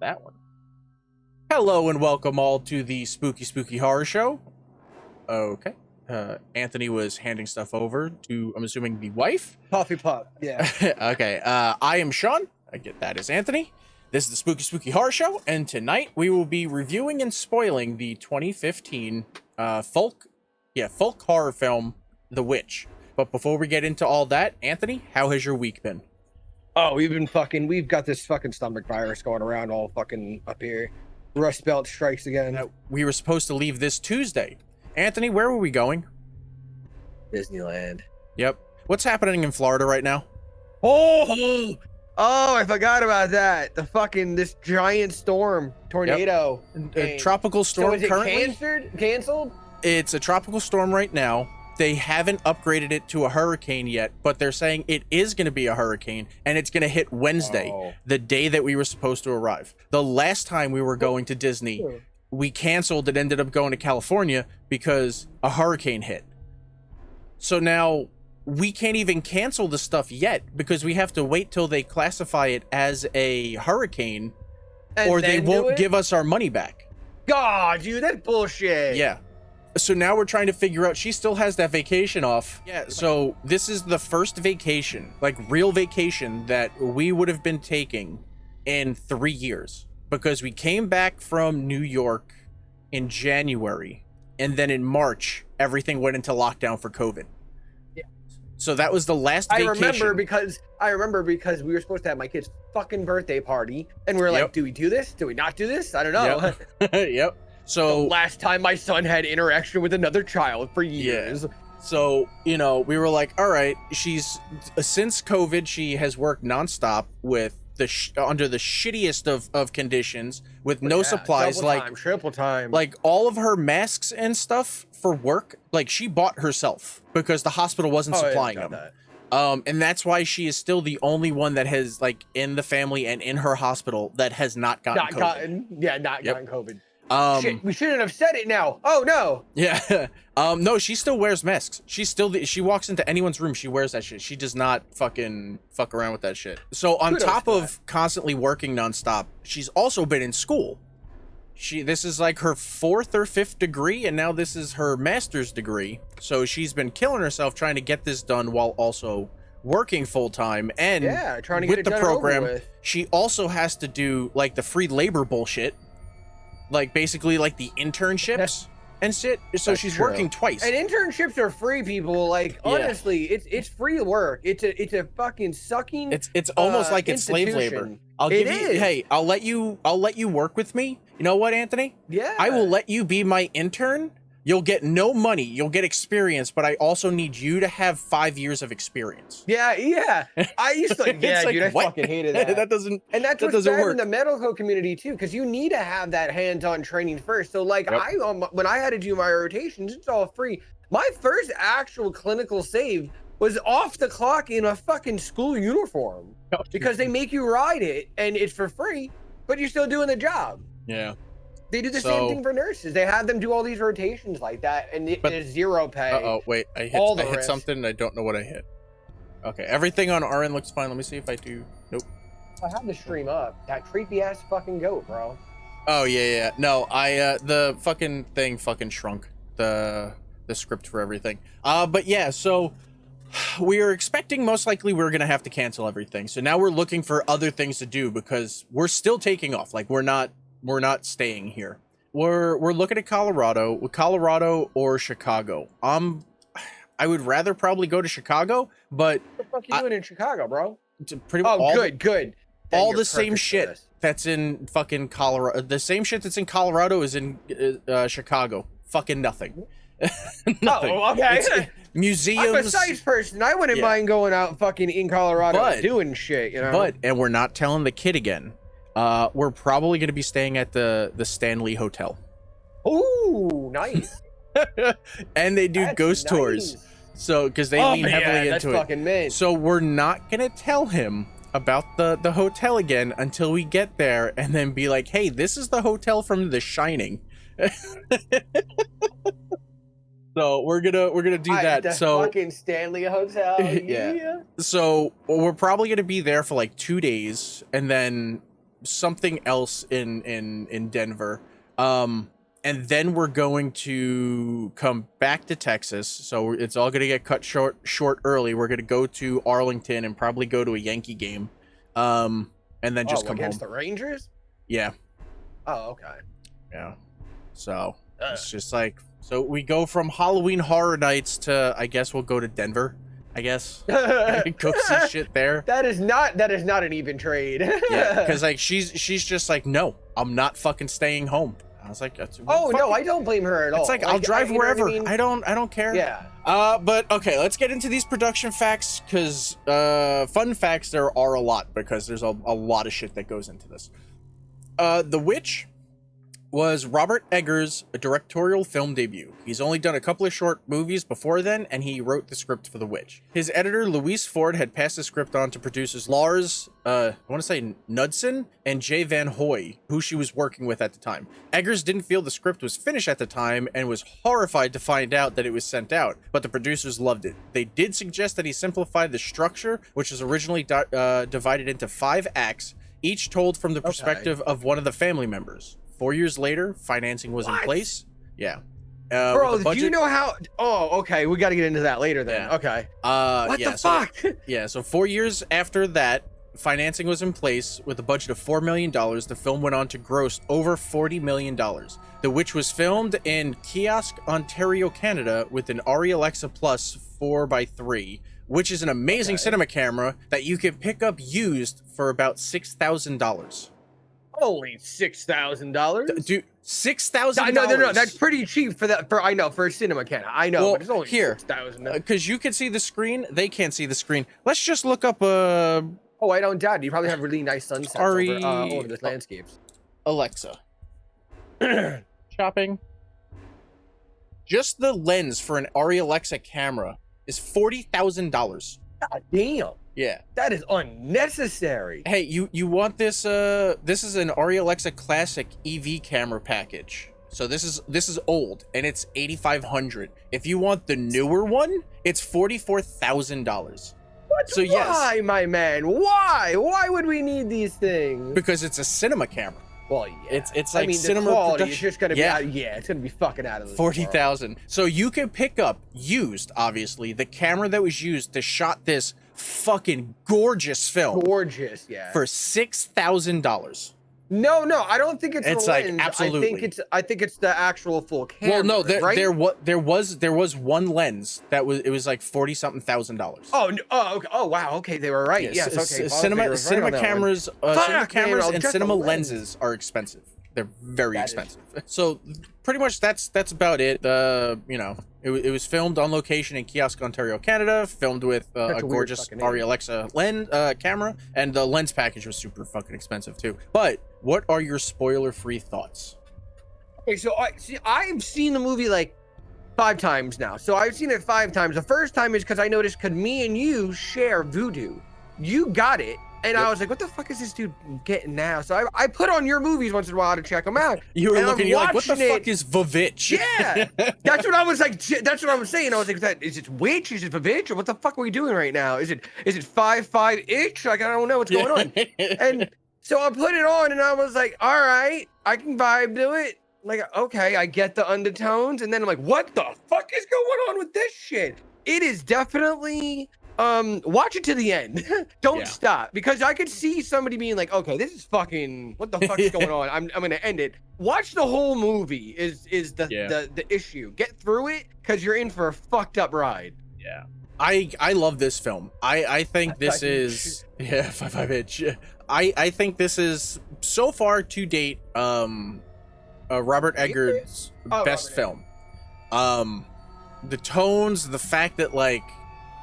that one. Hello and welcome all to the Spooky Horror Show. Okay. Anthony was handing stuff over to, I'm assuming, the wife. Coffee pot, yeah. Okay. I am Sean. I get that as Anthony. This is the Spooky Horror Show, and tonight we will be reviewing and spoiling the 2015 folk horror film, The Witch. But before we get into all that, Anthony, how has your week been? Oh, we've got this fucking stomach virus going around all fucking up here. Rust Belt strikes again. We were supposed to leave this Tuesday. Anthony, where were we going? Disneyland. Yep. What's happening in Florida right now? Oh, I forgot about that. This giant storm, tornado. A tropical storm so is it currently? Canceled? It's a tropical storm right now. They haven't upgraded it to a hurricane yet, but they're saying it is going to be a hurricane, and it's going to hit Wednesday, the day that we were supposed to arrive. The last time we were going to Disney, we canceled and ended up going to California because a hurricane hit. So now we can't even cancel the stuff yet because we have to wait till they classify it as a hurricane, or they won't give us our money back. God, dude, that's bullshit. Yeah. So now we're trying to figure out, she still has that vacation off. Yeah, so this is the first vacation, like real vacation, that we would have been taking in 3 years. Because we came back from New York in January, and then in March, everything went into lockdown for COVID. Yeah. So that was the last vacation. I remember because we were supposed to have my kid's fucking birthday party, and we were like, do we do this? Do we not do this? I don't know. Yep. Yep. So the last time my son had interaction with another child for years. Yeah. So, we were like, all right, since COVID, she has worked nonstop with under the shittiest of conditions with no supplies, triple time. Like all of her masks and stuff for work, like she bought herself because the hospital wasn't supplying them. And that's why she is still the only one that has, like, in the family and in her hospital that has not gotten COVID. Gotten COVID. Shit, we shouldn't have said it now. Oh no. Yeah. No, she still wears masks. She walks into anyone's room, she wears that shit. She does not fuck around with that shit. So on top of constantly working nonstop, she's also been in school. This is like her 4th or 5th degree, and now this is her master's degree. So she's been killing herself trying to get this done while also working full time. And trying to get it done over with. She also has to do like the free labor bullshit. Like basically like the internships and shit. So she's working twice. And internships are free, people. Like honestly, it's free work. It's a fucking sucking. It's almost like it's slave labor. I'll let you work with me. You know what, Anthony? Yeah. I will let you be my intern. You'll get no money. You'll get experience, but I also need you to have 5 years of experience. Yeah. I used to, dude, I fucking hated that. That doesn't what's bad work in the medical community too, because you need to have that hands-on training first. So like, when I had to do my rotations, it's all free. My first actual clinical save was off the clock in a fucking school uniform because they make you ride it and it's for free, but you're still doing the job. Yeah. They do the same thing for nurses. They have them do all these rotations like that, and there's zero pay. Oh wait, I hit something and I don't know what I hit. Okay, everything on our end looks fine. Let me see if I do. Nope. I have the stream up. That creepy ass fucking goat, bro. Oh yeah. No, the fucking thing fucking shrunk the script for everything. But yeah, so we are expecting most likely we're gonna have to cancel everything. So now we're looking for other things to do because we're still taking off. Like we're not staying here. We're looking at Colorado or Chicago. I would rather probably go to Chicago, but what the fuck you doing in Chicago, bro? Pretty much good. All the same shit that's in fucking Colorado. The same shit that's in Colorado is in Chicago. Fucking nothing. Nothing. Oh, okay. Museums. I'm a science person. I wouldn't mind going out fucking in Colorado doing shit, and we're not telling the kid again. We're probably going to be staying at the Stanley Hotel. Ooh, nice. And they do ghost tours. So, because they lean heavily into it. Fucking mint. So we're not going to tell him about the hotel again until we get there and then be like, hey, this is the hotel from The Shining. So we're gonna do that. So fucking Stanley Hotel. Yeah. So we're probably gonna be there for like 2 days, and then something else in Denver. And then we're going to come back to Texas. So it's all going to get cut short early. We're going to go to Arlington and probably go to a Yankee game. And then just come against home. the Rangers? Yeah. Oh, okay. Yeah. So it's just like, so we go from Halloween Horror Nights to, I guess we'll go to Denver, I guess. Go see shit there. That is not an even trade. Yeah, because like she's just like, no, I'm not fucking staying home. I was like, no, I don't blame her at all. It's like I'll drive wherever. I don't care. Yeah. But okay, let's get into these production facts, because fun facts there are a lot, because there's a lot of shit that goes into this. The Witch was Robert Eggers' directorial film debut. He's only done a couple of short movies before then, and he wrote the script for The Witch. His editor, Louise Ford, had passed the script on to producers Lars, I want to say Knudsen, and Jay Van Hoy, who she was working with at the time. Eggers didn't feel the script was finished at the time and was horrified to find out that it was sent out, but the producers loved it. They did suggest that he simplify the structure, which was originally divided into 5 acts, each told from the perspective of one of the family members. 4 years later, financing was in place. Yeah. Bro, do you know how? Oh, okay. We got to get into that later then. Yeah. Okay. What the fuck? Yeah. So 4 years after that, financing was in place with a budget of $4 million. The film went on to gross over $40 million. The Witch was filmed in Kiosk, Ontario, Canada, with an Arri Alexa Plus 4x3, which is an amazing cinema camera that you can pick up used for about $6,000. Only $6,000, dude. $6,000. No. That's pretty cheap for that. For a cinema camera. I know, but it's only $6,000. Because you can see the screen, they can't see the screen. Let's just look up. Oh, I don't doubt it. You probably have really nice sunsets over the landscapes. Alexa, shopping. Just the lens for an Arri Alexa camera is $40,000. God damn. Yeah, that is unnecessary. Hey, you want this? This is an Arri Alexa Classic EV camera package. So this is old, and it's $8,500. If you want the newer one, it's $44,000. So why, my man? Why? Why would we need these things? Because it's a cinema camera. Well, yeah. It's like cinema the quality production. is just gonna be it's gonna be fucking out of this. 40,000. So you can pick up used, obviously, the camera that was used to shot this fucking gorgeous film. Gorgeous, yeah. For $6,000. No, I don't think it's the like lens. absolutely. I think it's the actual full camera. Well, no, right? there was one lens that was like $40-something thousand. Okay. Oh, wow. Okay, they were right. Yes. Okay. Cinema cameras, cinema cameras, and cinema lenses are expensive. They're very expensive. So pretty much that's about it. It was filmed on location in Kiosk, Ontario, Canada. Filmed with a gorgeous Arri Alexa lens camera, and the lens package was super fucking expensive too. But what are your spoiler-free thoughts? Okay, so I've seen the movie like 5 times now. So I've seen it 5 times. The first time is because I noticed me and you share Vudu. You got it. And I was like, what the fuck is this dude getting now? So I put on your movies once in a while to check them out. You were looking, you're like, what the fuck is Vavitch? Yeah. That's what I was like. That's what I was saying. I was like, is it Witch? Is it Vavitch? Or what the fuck are we doing right now? Is it 5-5-itch? Like, I don't know what's going on. And so I put it on and I was like, all right, I can vibe to it. Like, okay, I get the undertones. And then I'm like, what the fuck is going on with this shit? It is definitely... watch it to the end. Don't stop, because I could see somebody being like, okay, this is fucking, what the fuck is going on? I'm gonna end it. Watch the whole movie is the issue. Get through it, because you're in for a fucked up ride. Yeah. I love this film. I think this is 5-5-itch. I think this is so far to date Robert Eggers' best film. The tones, the fact that like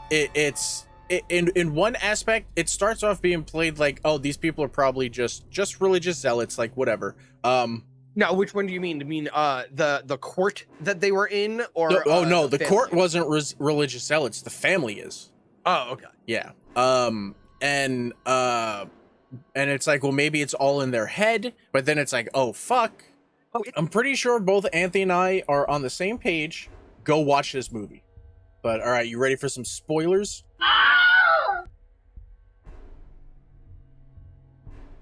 it's in one aspect, it starts off being played like, oh, these people are probably just religious zealots, like whatever. Now, which one do you mean? Do you mean the court that they were in, or no, the court wasn't religious zealots. The family is. Oh, okay. Yeah. And it's like, well, maybe it's all in their head, but then it's like, oh fuck. I'm pretty sure both Anthony and I are on the same page. Go watch this movie. But all right, you ready for some spoilers?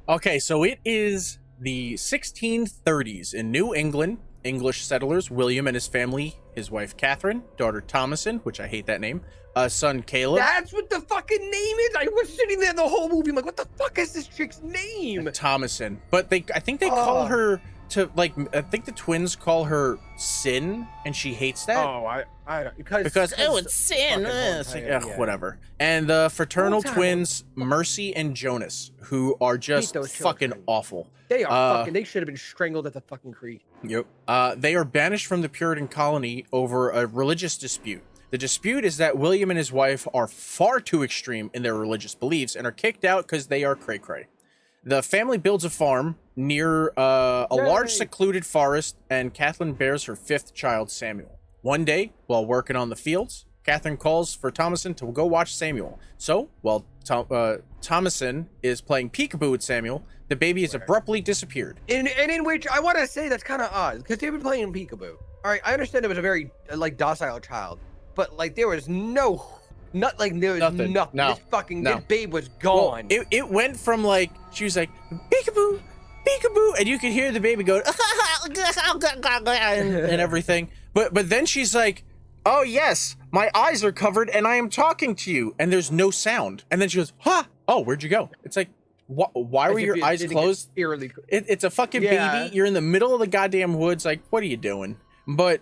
Okay, so it is the 1630s in New England. English settlers William and his family, his wife Catherine, daughter Thomason, which I hate that name, son Caleb. That's what the fucking name is. I was sitting there the whole movie. I'm like, what the fuck is this chick's name? Thomason. But I think they call her to like. I think the twins call her Sin, and she hates that. Oh, I don't because it's Sin. Whatever. And the fraternal twins Mercy and Jonas, who are just fucking awful. They are fucking. They should have been strangled at the fucking creek. Yep. They are banished from the Puritan colony over a religious dispute. The dispute is that William and his wife are far too extreme in their religious beliefs and are kicked out because they are cray-cray. The family builds a farm near a large secluded forest, and Catherine bears her 5th child, Samuel. One day, while working on the fields, Catherine calls for Thomason to go watch Samuel. So, while Thomason is playing peekaboo with Samuel, the baby has abruptly disappeared. In which I want to say that's kind of odd, because they've been playing peekaboo. All right, I understand it was a very docile child, but like there was nothing. No. This babe was gone. Well, it went from like she was like peekaboo, peekaboo, and you could hear the baby go and everything. But then she's like, oh yes, my eyes are covered and I am talking to you, and there's no sound. And then she goes, huh? Oh, where'd you go? It's like, why were your eyes closed? It's a fucking baby. You're in the middle of the goddamn woods. Like, what are you doing? But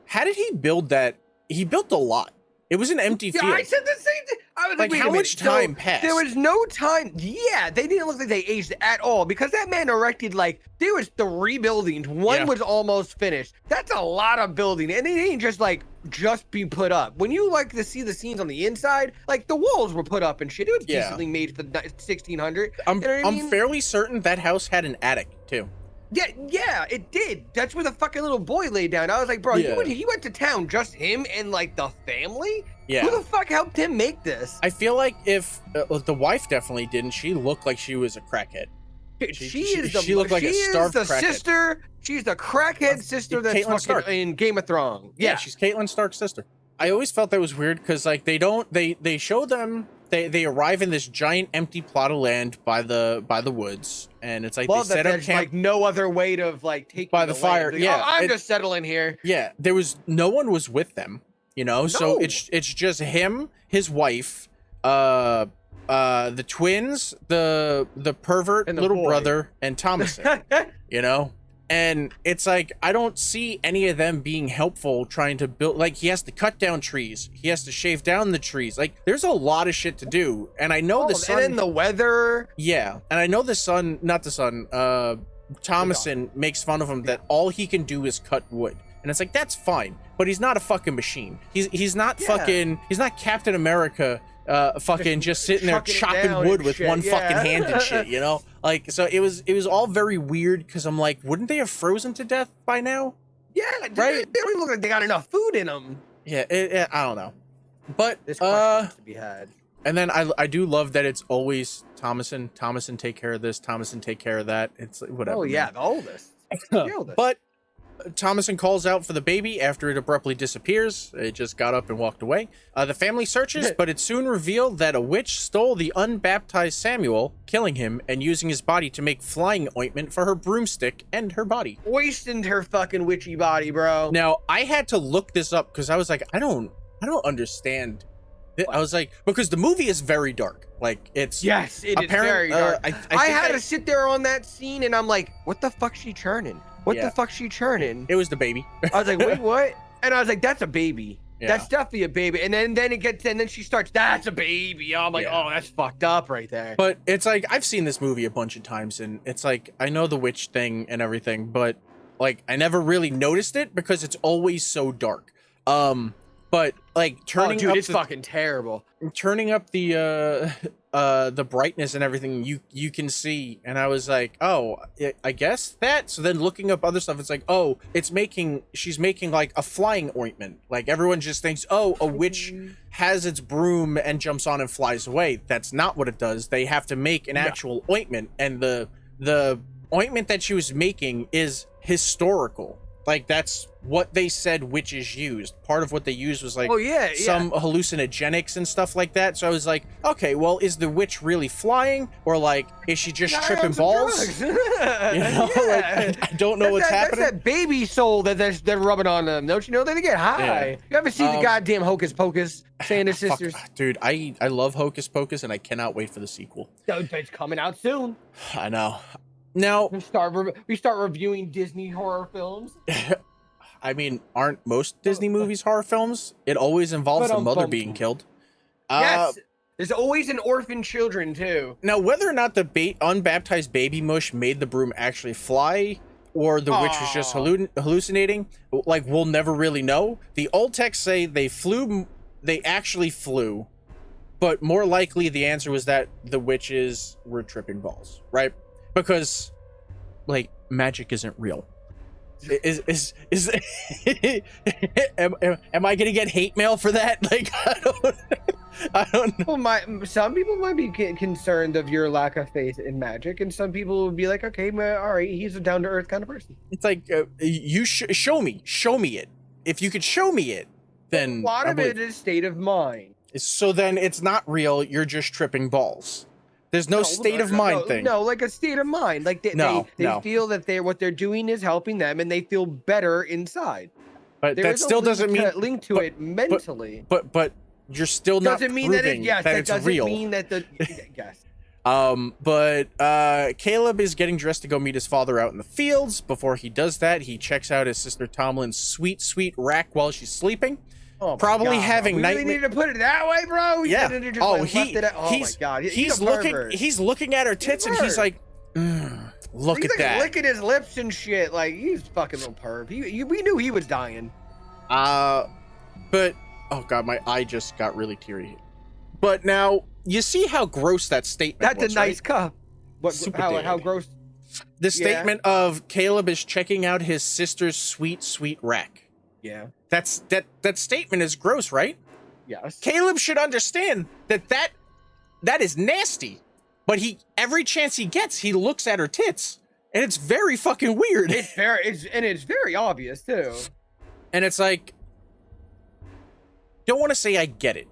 how did he build that? He built a lot. It was an empty field. I said the same thing. I was like, how much time passed? There was no time. Yeah, they didn't look like they aged at all, because that man erected, like, there was 3 buildings. One was almost finished. That's a lot of building, and it ain't just be put up. When you like to see the scenes on the inside, like the walls were put up and shit. It was decently made for the 1600. I'm fairly certain that house had an attic too. Yeah, it did. That's where the fucking little boy laid down. I was like, bro, he went to town, just him and like the family? Yeah. Who the fuck helped him make this? I feel like if the wife definitely didn't, she looked like she was a crackhead. She looked like a starved crackhead. Sister. She's the crackhead sister that's fucking Stark in Game of Thrones. Yeah, she's Catelyn Stark's sister. I always felt that was weird because like they show them. They arrive in this giant empty plot of land by the woods, and it's like they set up camp. Like no other way to like take by the fire. Like, I'm just settling here. Yeah, no one was with them, you know. No. So it's just him, his wife, the twins, the pervert and the little brother, and Thomason. You know. And it's like, I don't see any of them being helpful trying to build, like, he has to cut down trees. He has to shave down the trees. Like, there's a lot of shit to do. And I know the son. And then the weather. Yeah. And I know Thomason makes fun of him that all he can do is cut wood. And it's like, that's fine. But he's not a fucking machine. He's not Captain America. Just sitting there chopping wood with one fucking hand and shit, you know? Like, so it was all very weird because I'm like, wouldn't they have frozen to death by now? Yeah, right? They don't even look like they got enough food in them. Yeah, I don't know. But, this question to be had. And then I do love that it's always Thomason take care of this, Thomason take care of that. It's like, whatever. Oh, yeah, the oldest. But Thomason calls out for the baby after it abruptly disappears. It just got up and walked away. The family searches, but it's soon revealed that a witch stole the unbaptized Samuel, killing him and using his body to make flying ointment for her broomstick and her body. Poisoned her fucking witchy body, bro. Now, I had to look this up because I was like, I don't understand. I was like, because the movie is very dark. Like, it's it is very dark. I had to sit there on that scene and I'm like, what the fuck's she churning? What the fuck's she churning? It was the baby. I was like, wait, what? And I was like, that's a baby. Yeah. That's definitely a baby. And then then she starts, that's a baby. I'm like, oh, that's fucked up right there. But it's like, I've seen this movie a bunch of times, and it's like, I know the witch thing and everything, but like, I never really noticed it because it's always so dark. But like turning up it's fucking terrible. Turning up the brightness and everything you can see, and I was like, oh, I guess that. So then looking up other stuff, it's like, oh, she's making like a flying ointment. Like everyone just thinks, oh, a witch has its broom and jumps on and flies away. That's not what it does. They have to make an actual ointment, and the ointment that she was making is historical. Like, that's what they said witches used. Part of what they used was like some hallucinogenics and stuff like that. So I was like, okay, well, is the witch really flying, or like is she just tripping balls? You know, like, I don't know what's happening. That's that baby soul that they're rubbing on them. Don't you know that they get high? You ever seen the goddamn Hocus Pocus Santa Sisters? Dude, I love Hocus Pocus, and I cannot wait for the sequel. It's coming out soon. I know. Now we start reviewing Disney horror films. I mean, aren't most Disney movies horror films? It always involves the mother being killed. Yes, there's always an orphan children too. Now, whether or not the unbaptized baby mush made the broom actually fly, or the witch was just hallucinating, like, we'll never really know. The old texts say they actually flew, but more likely the answer was that the witches were tripping balls, right? Because, like, magic isn't real. Am I gonna get hate mail for that? Like, I don't know. Well, some people might be concerned of your lack of faith in magic, and some people would be like, okay, all right, he's a down to earth kind of person. It's like, you show me it. If you could show me it, then a lot of it is state of mind. So then it's not real. You're just tripping balls. There's no state of mind thing. No, like a state of mind. Like they feel that what they're doing is helping them, and they feel better inside. But that still doesn't mean link to it mentally. But you're still not doesn't mean that it's real. Mean that the yes. But Caleb is getting dressed to go meet his father out in the fields. Before he does that, he checks out his sister Tomlin's sweet rack while she's sleeping. Oh, probably having nightmares. We need to put it that way, bro. Yeah. My God. He's looking at her tits, and he's like, look at that. Licking his lips and shit. Like, he's fucking little perv. We knew he was dying. But oh god, my eye just got really teary. But now you see how gross that statement was. That's a nice cup. How gross? The statement of Caleb is checking out his sister's sweet rack. Yeah. That statement is gross, right? Yes. Caleb should understand that is nasty. But every chance he gets, he looks at her tits. And it's very fucking weird. It's very obvious too. And it's like, don't want to say I get it.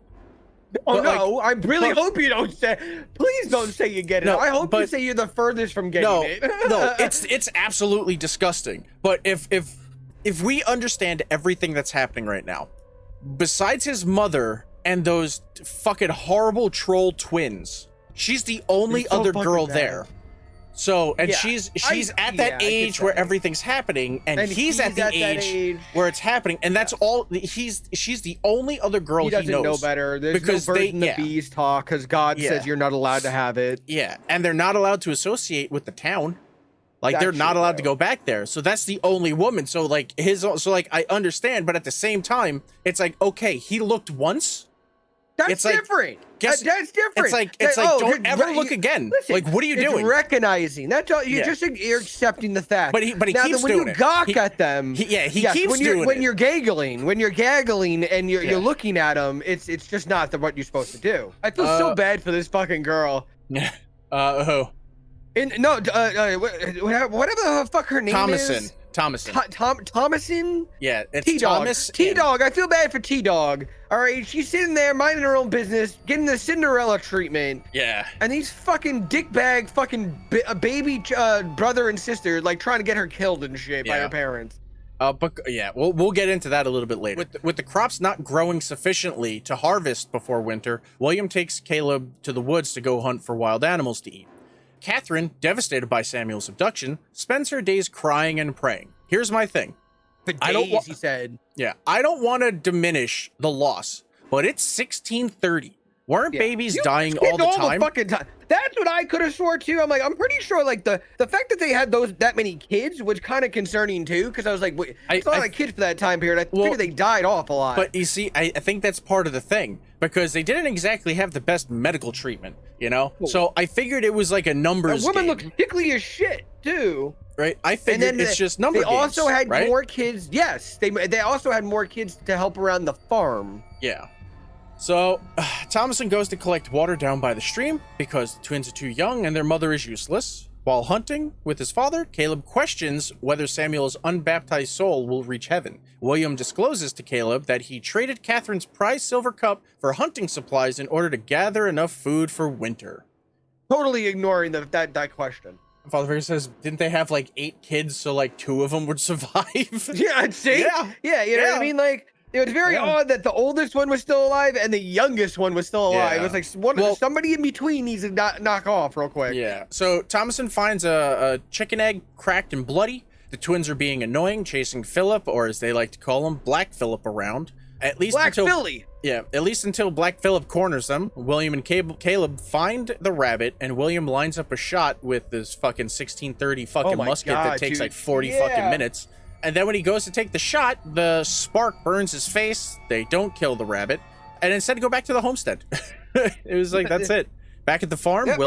Oh no, I really hope you don't say. Please don't say you get it. No, I hope you say you're the furthest from getting it. No, it's absolutely disgusting. But if we understand everything that's happening right now, besides his mother and those fucking horrible troll twins, she's the only other girl there. So, and she's at that age where everything's happening, and he's at the age where it's happening, and that's all. She's the only other girl he doesn't knows. Know better. There's because no birds in the bees talk, because God says you're not allowed to have it. Yeah, and they're not allowed to associate with the town. Like, they're not allowed to go back there. So that's the only woman. So like I understand, but at the same time, it's like, okay, he looked once. That's different. That's different. It's like don't ever look again. Listen, like, what are you doing? Recognizing. That's all. You're accepting the fact. But he keeps doing it. When you gawk at them, he keeps doing it. When you're gaggling and you're looking at them, it's just not what you're supposed to do. I feel so bad for this fucking girl. Who? Whatever the fuck her name is. Thomason? Yeah, it's T-Dog. Thomas. T-Dog. I feel bad for T-Dog. All right, she's sitting there minding her own business, getting the Cinderella treatment. Yeah. And these fucking dickbag baby brother and sister like trying to get her killed and shit by her parents. But yeah, we'll get into that a little bit later. With the crops not growing sufficiently to harvest before winter, William takes Caleb to the woods to go hunt for wild animals to eat. Catherine, devastated by Samuel's abduction, spends her days crying and praying. Here's my thing. He said. Yeah, I don't want to diminish the loss, but it's 1630. Weren't babies dying all the time? Fucking time? That's what I could have swore too. I'm pretty sure like the fact that they had that many kids was kind of concerning too, because I was like, wait, it's a lot of kids for that time period. I figured they died off a lot. But you see, I think that's part of the thing, because they didn't exactly have the best medical treatment, you know? Cool. So I figured it was like a numbers game. The woman looked sickly as shit too. Right, I figured it's just number games. They also had more kids. Yes, they also had more kids to help around the farm. Yeah. So, Thomason goes to collect water down by the stream because the twins are too young and their mother is useless. While hunting with his father, Caleb questions whether Samuel's unbaptized soul will reach heaven. William discloses to Caleb that he traded Catherine's prized silver cup for hunting supplies in order to gather enough food for winter. Totally ignoring that question. Father Figure says, didn't they have like 8 kids, so like 2 of them would survive? Yeah, see? Yeah, you know what I mean? Like, it was very odd that the oldest one was still alive and the youngest one was still alive. Yeah. It was like somebody in between needs to knock off real quick. Yeah. So Thomason finds a chicken egg cracked and bloody. The twins are being annoying, chasing Philip, or as they like to call him, Black Philip, around. At least Black Philly. Yeah, at least until Black Philip corners them. William and Caleb find the rabbit, and William lines up a shot with this fucking 1630 fucking musket that takes like 40 fucking minutes. And then when he goes to take the shot, the spark burns his face. They don't kill the rabbit, and instead go back to the homestead. It was like, that's it. Back at the farm, yeah,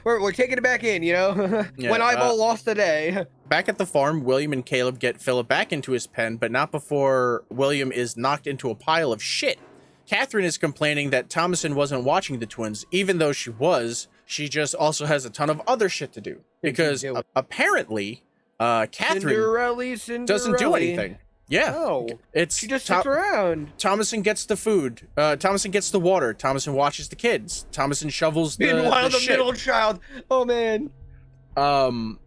we're taking it back in, you know? When eyeball lost the day. Back at the farm, William and Caleb get Philip back into his pen, but not before William is knocked into a pile of shit. Catherine is complaining that Thomason wasn't watching the twins, even though she was. She just also has a ton of other shit to do. Because apparently, Catherine doesn't do anything. Yeah. No. She just sits around. Thomason gets the food. Thomason gets the water. Thomason watches the kids. Thomason shovels the Meanwhile, the shit. middle child. Oh, man.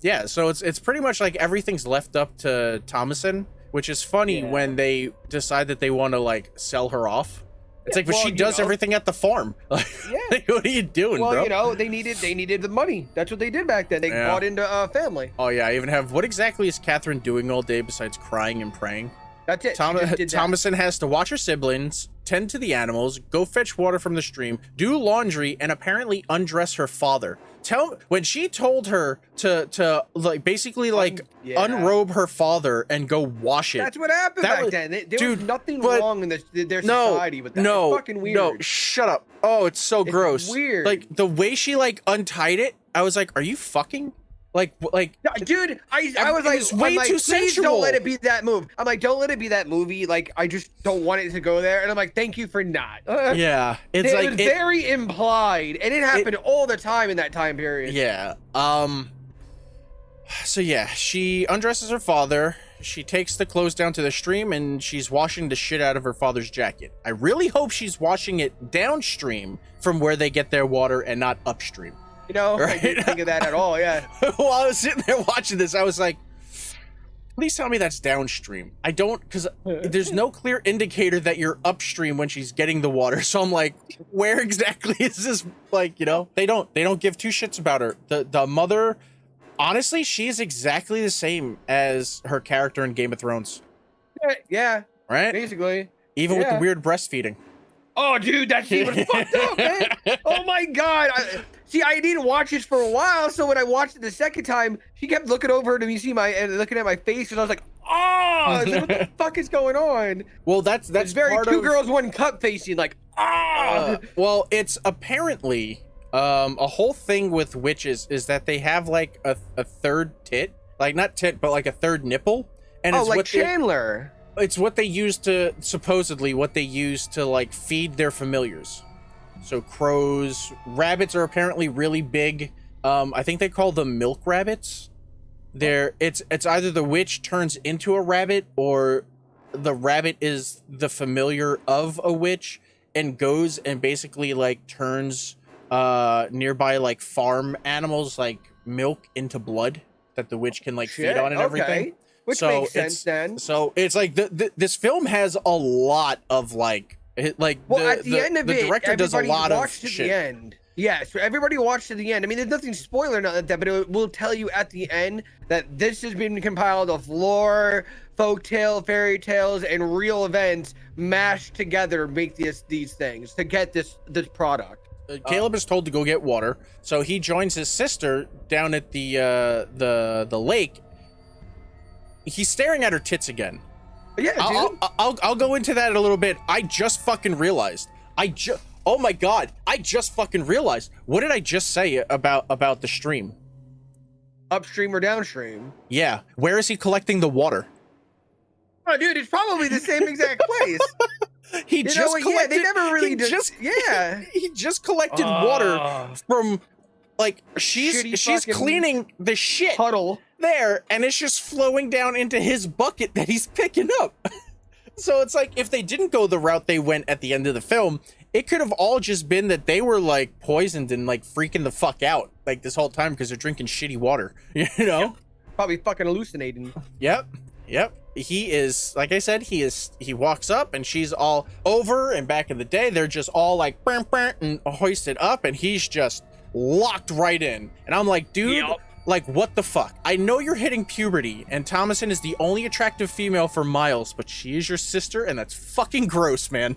Yeah, so it's pretty much like everything's left up to Thomason, which is funny when they decide that they want to like sell her off. It's like, but she does everything at the farm. Like, what are you doing, bro? Well, you know, they needed the money. That's what they did back then. They bought into a family. Oh yeah, I even have, what exactly is Catherine doing all day besides crying and praying? That's it. Thomason has to watch her siblings, tend to the animals, go fetch water from the stream, do laundry, and apparently undress her father. When she told her to like basically like unrobe her father and go wash it. That's what happened back then. There was nothing wrong in their society with that. It's fucking weird. No, shut up. Oh, it's so gross. Weird. Like the way she like untied it, I was like, are you fucking? Like, dude, I was like, way too please sensual. don't let it be that move. I'm like, don't let it be that movie. Like, I just don't want it to go there. And I'm like, thank you for not. Yeah, it was very implied, and it happened all the time in that time period. Yeah. So yeah, she undresses her father. She takes the clothes down to the stream, and she's washing the shit out of her father's jacket. I really hope she's washing it downstream from where they get their water and not upstream. You know, right? I didn't think of that at all, yeah. While I was sitting there watching this, I was like, please tell me that's downstream. I don't, because there's no clear indicator that you're upstream when she's getting the water. So I'm like, where exactly is this? Like, you know, they don't give 2 shits about her. The mother, honestly, she's exactly the same as her character in Game of Thrones. Yeah. Right? Basically. Even with the weird breastfeeding. Oh, dude, that scene was fucked up, man. Oh my God. See, I didn't watch this for a while, so when I watched it the second time, she kept looking over to me, looking at my face, and I was like, oh, what the fuck is going on? Well, that's very part 2 of, girls, 1 cup facing, like, well, it's apparently a whole thing with witches is that they have like a third tit, like not tit, but like a third nipple, and it's like what Chandler. It's what they use to like feed their familiars. So crows, rabbits are apparently really big. I think they call them milk rabbits. It's either the witch turns into a rabbit or the rabbit is the familiar of a witch and goes and basically like turns nearby like farm animals like milk into blood that the witch can like feed on and everything. Which makes sense then. So it's like this film has a lot of like at the end of it, the director does a lot of shit. To the end. Yeah, so everybody watched to the end. I mean, there's nothing spoiler not like that, but it will tell you at the end that this has been compiled of lore, folktale, fairy tales, and real events mashed together to make these things to get this product. Caleb is told to go get water, so he joins his sister down at the lake. He's staring at her tits again. Yeah, dude. I'll go into that in a little bit. I just fucking realized. Oh my God. I just fucking realized. What did I just say about the stream? Upstream or downstream? Yeah. Where is he collecting the water? Oh, dude, it's probably the same exact place. He just collected. They never really He just collected water from Like Shitty she's fucking cleaning the shit Puddle. there, and it's just flowing down into his bucket that he's picking up. So it's like, if they didn't go the route they went at the end of the film, it could have all just been that they were like poisoned and like freaking the fuck out like this whole time because they're drinking shitty water, you know? Probably fucking hallucinating. Yep. He is, like I said, he walks up and she's all over, and back in the day, they're just all like burn and hoisted up, and he's just locked right in. And I'm like, dude, Yep. like, what the fuck? I know you're hitting puberty, and Thomasin is the only attractive female for Miles, but she is your sister, and that's fucking gross, man.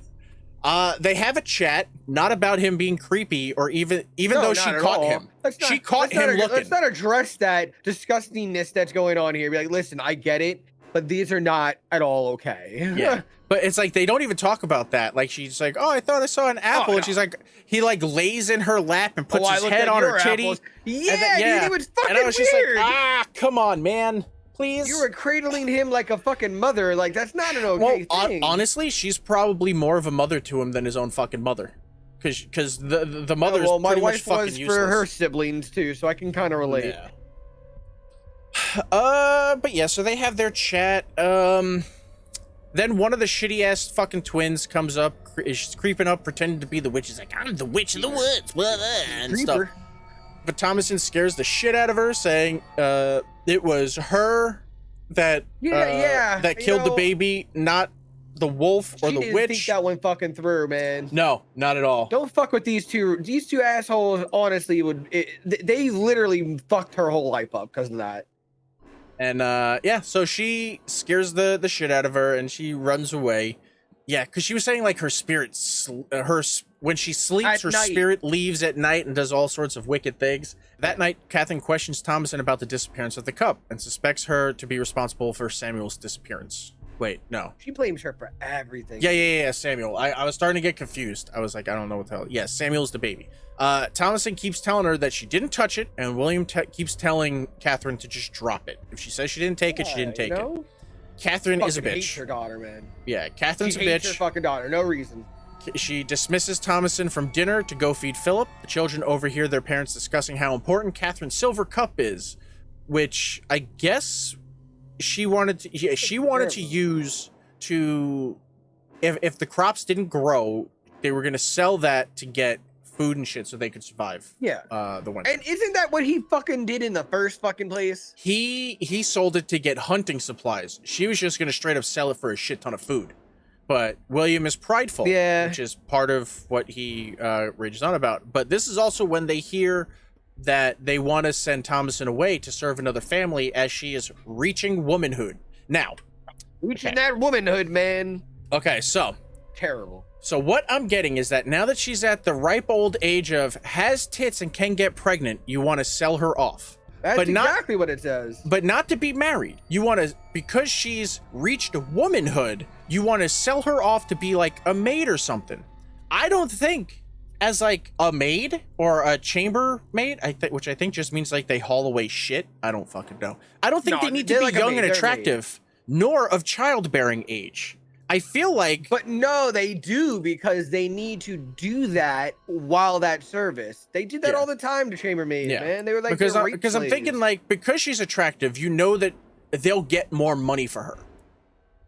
They have a chat, not about him being creepy, or even No, though she not at caught all. him. She Let's caught him looking. Let's not address that disgustingness that's going on here. Be like, listen, I get it, but these are not at all okay. Yeah. But it's like, they don't even talk about that. Like, she's like, oh, I thought I saw an apple. no. And she's like, he like lays in her lap and puts I his looked head at on your her titty. apples. Yeah, And then- dude, it was fucking And I was just weird. like, come on, man. Please. You were cradling him like a fucking mother. Like, that's not an okay thing. Honestly, she's probably more of a mother to him than his own fucking mother. Because the mother's well, my pretty much wife fucking was useless. for her siblings too, so I can kind of relate. Yeah. But yeah, so they have their chat. Then one of the shitty ass fucking twins comes up, is creeping up, pretending to be the witch. He's like, I'm the witch of the woods, blah, blah, and stuff. Creeper. But Thomasin scares the shit out of her, saying it was her that that killed the baby, not the wolf or She the didn't witch. think that one fucking through, man. No, not at all. Don't fuck with these two. These two assholes, honestly, they literally fucked her whole life up because of that. And yeah, so she scares the shit out of her, and she runs away. Yeah, because she was saying like her spirit, when she sleeps, At her night. spirit leaves at night and does all sorts of wicked things. That night, Catherine questions Thomasin about the disappearance of the cup and suspects her to be responsible for Samuel's disappearance. Wait, no. She blames her for everything. Yeah, Samuel. I was starting to get confused. I was like, I don't know what the hell. Yeah, Samuel's the baby. Thomasin keeps telling her that she didn't touch it, and William keeps telling Catherine to just drop it. If she says she didn't take it, she didn't take it. Catherine is a Fucking hates bitch. her daughter, man. Yeah, Catherine's She a hates her bitch. fucking daughter, no reason. She dismisses Thomasin from dinner to go feed Philip. The children overhear their parents discussing how important Catherine's silver cup is, which I guess she wanted to. Yeah, she wanted to use to, if the crops didn't grow, they were gonna sell that to get food and shit so they could survive. Yeah. The winter. And isn't that what he fucking did in the first fucking place? He sold it to get hunting supplies. She was just gonna straight up sell it for a shit ton of food. But William is prideful, Yeah. which is part of what he rages on about. But this is also when they hear that they want to send Thomasin away to serve another family as she is reaching womanhood. Now, Reaching that womanhood, man. okay, so Terrible. what I'm getting is that now that she's at the ripe old age of has tits and can get pregnant, you want to sell her off. That's But not- exactly what it says. But not to be married. You want to, because she's reached womanhood, you want to sell her off to be like a maid or something. I don't think as like a maid or a chambermaid, which I think just means like they haul away shit. I don't fucking know. I don't think No, they need to they're be like a young maid, and they're a attractive, nor of childbearing age. I feel like But no, they do because they need to do that while that service. They did that Yeah. all the time to chambermaids, Yeah. man. They were like because they're I'm rape thinking slaves. like, because she's attractive, you know that they'll get more money for her.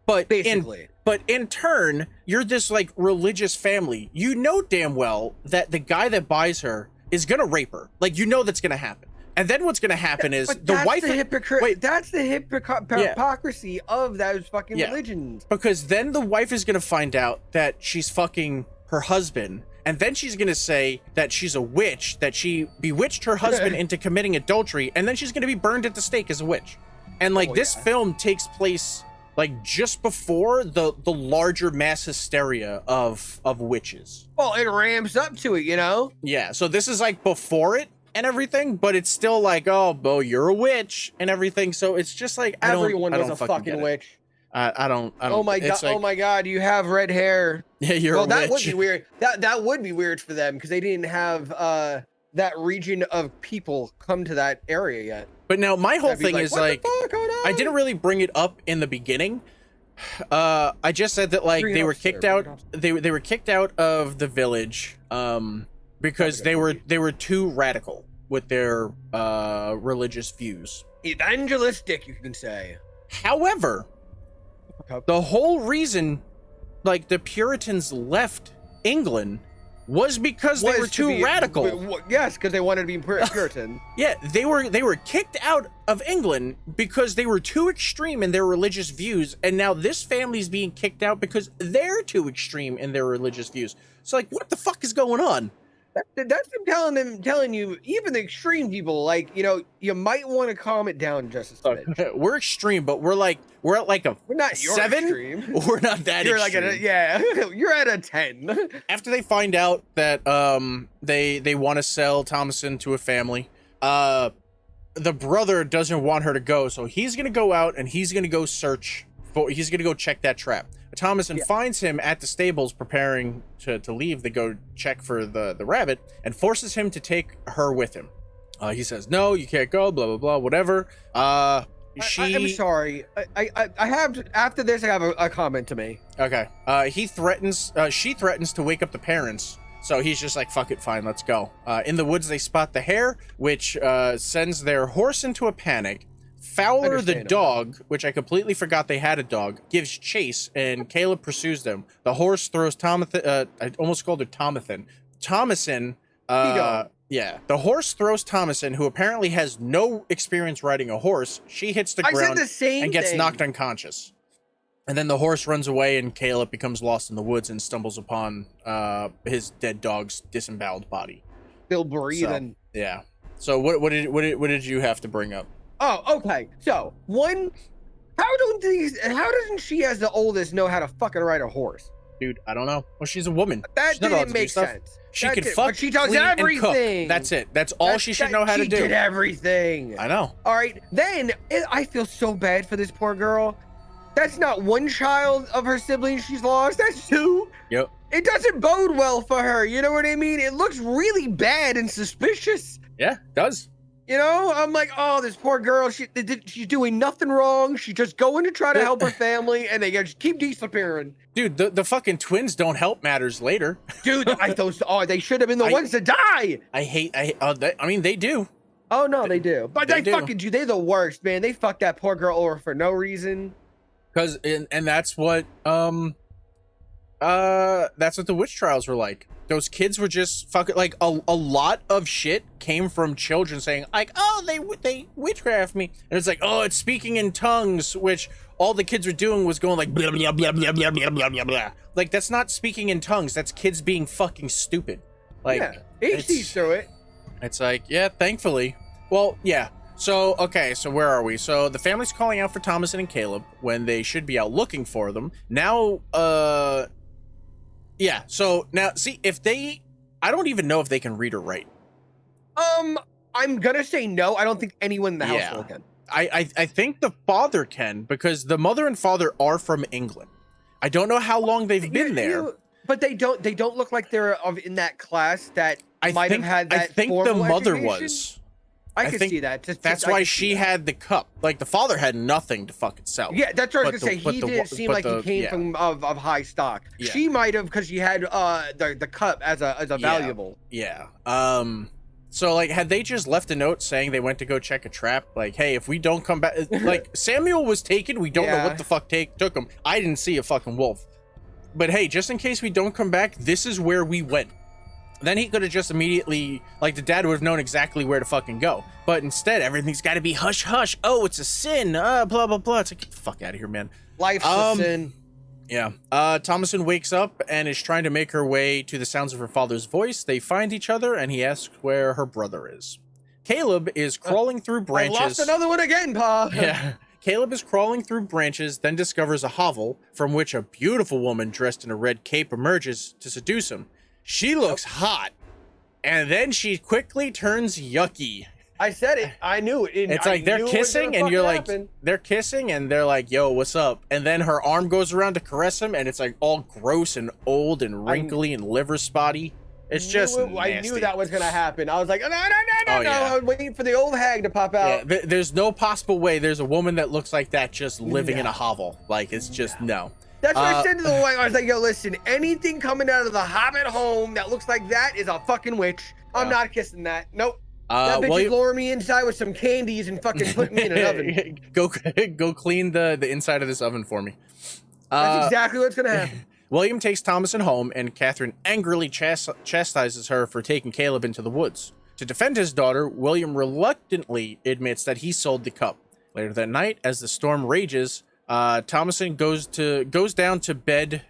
But basically. But in turn, you're this like religious family. You know damn well that the guy that buys her is gonna rape her. Like, you know that's gonna happen. And then what's gonna happen is But the that's wife. the hypocrite. Wait. That's the hypocrisy of those fucking Yeah. religions. Because then the wife is gonna find out that she's fucking her husband, and then she's gonna say that she's a witch, that she bewitched her husband into committing adultery, and then she's gonna be burned at the stake as a witch. And like, Oh, this yeah. film takes place like just before the larger mass hysteria of witches. Well, it ramps up to it, you know. Yeah, so this is like before it and everything, but it's still like, oh, Bo, you're a witch and everything. So it's just like, Everyone I was don't a fucking fucking get it. witch. I don't. Oh my god! it's like, Oh my god! You have red hair. Yeah, you're Well, a that would witch. be weird. That would be weird for them because they didn't have that region of people come to that area yet. But now my whole That'd be thing is "What the like, fuck, hold I on?" didn't really bring it up in the beginning. I just said that like Bring it they up, were sir, kicked bring out. it up. They were kicked out of the village because Probably they were too radical with their religious views. Evangelistic, you can say. However, the whole reason, like, the Puritans left England was because they were too radical. Yes, because they wanted to be Puritan. Yeah, they were kicked out of England because they were too extreme in their religious views, and now this family's being kicked out because they're too extreme in their religious views. So, like, what the fuck is going on? That's them telling you, even the extreme people, like, you know, you might want to calm it down just a smidge. We're extreme, but we're at like a we're not 7. Extreme. We're not that you're extreme. Like you're at a 10. After they find out that they want to sell Thomasin to a family, the brother doesn't want her to go, so he's gonna go out and he's gonna go check that trap. Thomasin finds him at the stables preparing to leave. They go check for the rabbit and forces him to take her with him. He says, no, you can't go, blah, blah, blah, whatever. I'm sorry. I have, after this, I have a comment to make. Okay. She threatens to wake up the parents. So he's just like, fuck it, fine, let's go. In the woods, they spot the hare, which sends their horse into a panic. Fowler the dog, which I completely forgot they had a dog, gives chase, and Caleb pursues them. The horse throws I almost called her Thomasin. Yeah. The horse throws Thomasin, who apparently has no experience riding a horse. She hits the ground and gets knocked unconscious. And then the horse runs away, and Caleb becomes lost in the woods and stumbles upon his dead dog's disemboweled body. Still breathing. So, yeah. So what did you have to bring up? Oh, okay. So, one, how doesn't she, as the oldest, know how to fucking ride a horse? Dude, I don't know. Well, she's a woman. That didn't make sense. She can fuck, but she does clean, everything. And cook. That's it. That's all she should know how to do. She did everything. I know. All right. Then, I feel so bad for this poor girl. That's not one child of her siblings she's lost. That's 2. Yep. It doesn't bode well for her. You know what I mean? It looks really bad and suspicious. Yeah, it does. You know, I'm like, oh, this poor girl, she's doing nothing wrong. She's just going to try to help her family, and they just keep disappearing. Dude, the fucking twins don't help matters later. Dude, they should have been the ones to die. I mean, they do. Oh, no, they do. But they fucking do. They're the worst, man. They fucked that poor girl over for no reason. And that's what the witch trials were like. Those kids were just fucking, like, a lot of shit came from children saying, like, oh, they witchcraft me. And it's like, oh, it's speaking in tongues, which all the kids were doing was going like, blah, blah, blah, blah, blah, blah, blah, blah, blah. Like, that's not speaking in tongues. That's kids being fucking stupid. Like, yeah, he sees through it. It's like, yeah, thankfully. Well, yeah. So, okay, so where are we? So the family's calling out for Thomasin and Caleb when they should be out looking for them. Now, yeah, so now, see, I don't even know if they can read or write. I'm gonna say no. I don't think anyone in the household can. I think the father can, because the mother and father are from England. I don't know how long they've been there. But they don't look like they're in that class that might have had that. I think the mother was. I can see that. That's why she had the cup. Like, the father had nothing to fucking sell. Yeah, that's what I was gonna say. He didn't seem like he came from of high stock. Yeah. She might have, because she had the cup as a valuable. Yeah. So, like, had they just left a note saying they went to go check a trap, like, hey, if we don't come back, like, Samuel was taken. We don't know what the fuck took him. I didn't see a fucking wolf. But hey, just in case we don't come back, this is where we went. Then he could have just immediately, like, the dad would have known exactly where to fucking go. But instead, everything's got to be hush hush. Oh, it's a sin. Blah, blah, blah. It's like, get the fuck out of here, man. Life's a sin. Yeah. Thomasin wakes up and is trying to make her way to the sounds of her father's voice. They find each other, and he asks where her brother is. Caleb is crawling through branches. I lost another one again, Pa. Yeah. Caleb is crawling through branches, then discovers a hovel from which a beautiful woman dressed in a red cape emerges to seduce him. She looks hot, and then she quickly turns yucky. I said it. I knew it. It's like they're kissing, and you're like, they're kissing, and they're like, yo, what's up? And then her arm goes around to caress him, and it's like all gross and old and wrinkly and liver spotty. It's just nasty. I knew that was gonna happen. I was like, no. I was waiting for the old hag to pop out. Yeah, there's no possible way there's a woman that looks like that just living in a hovel. Like, it's just no. That's what I said to the wife. I was like, yo, listen, anything coming out of the Hobbit home that looks like that is a fucking witch. I'm not kissing that. Nope. That bitch William, is luring me inside with some candies and fucking putting me in an oven. go clean the inside of this oven for me. That's exactly what's gonna happen. William takes Thomason home, and Catherine angrily chastises her for taking Caleb into the woods. To defend his daughter, William reluctantly admits that he sold the cup. Later that night, as the storm rages, Thomason goes down to bed.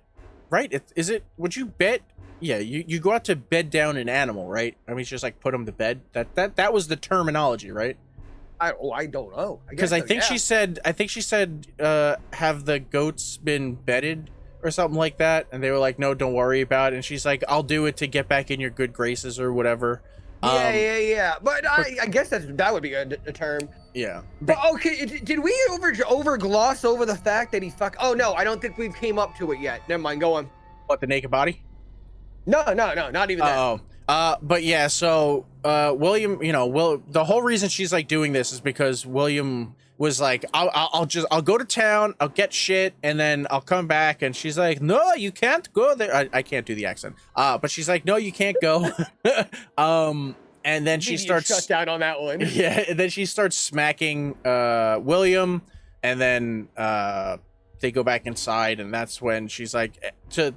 Right? Would you bet? Yeah, you go out to bed down an animal, right? I mean, it's just like put him to bed. That was the terminology, right? I don't know. Because I think she said, have the goats been bedded or something like that? And they were like, no, don't worry about it. And she's like, I'll do it to get back in your good graces or whatever. Yeah. But I guess that would be a term. Yeah. But okay, did we over gloss over the fact that he Oh no, I don't think we've came up to it yet. Never mind. Go on. What, the naked body? No, not even that. But yeah, so William, the whole reason she's like doing this is because William was like, I'll go to town, I'll get shit, and then I'll come back. And she's like, no, you can't go there. I can't do the accent. But she's like, no, you can't go. And then she starts shut down on that one. Yeah, and then she starts smacking William, and then they go back inside, and that's when she's like, to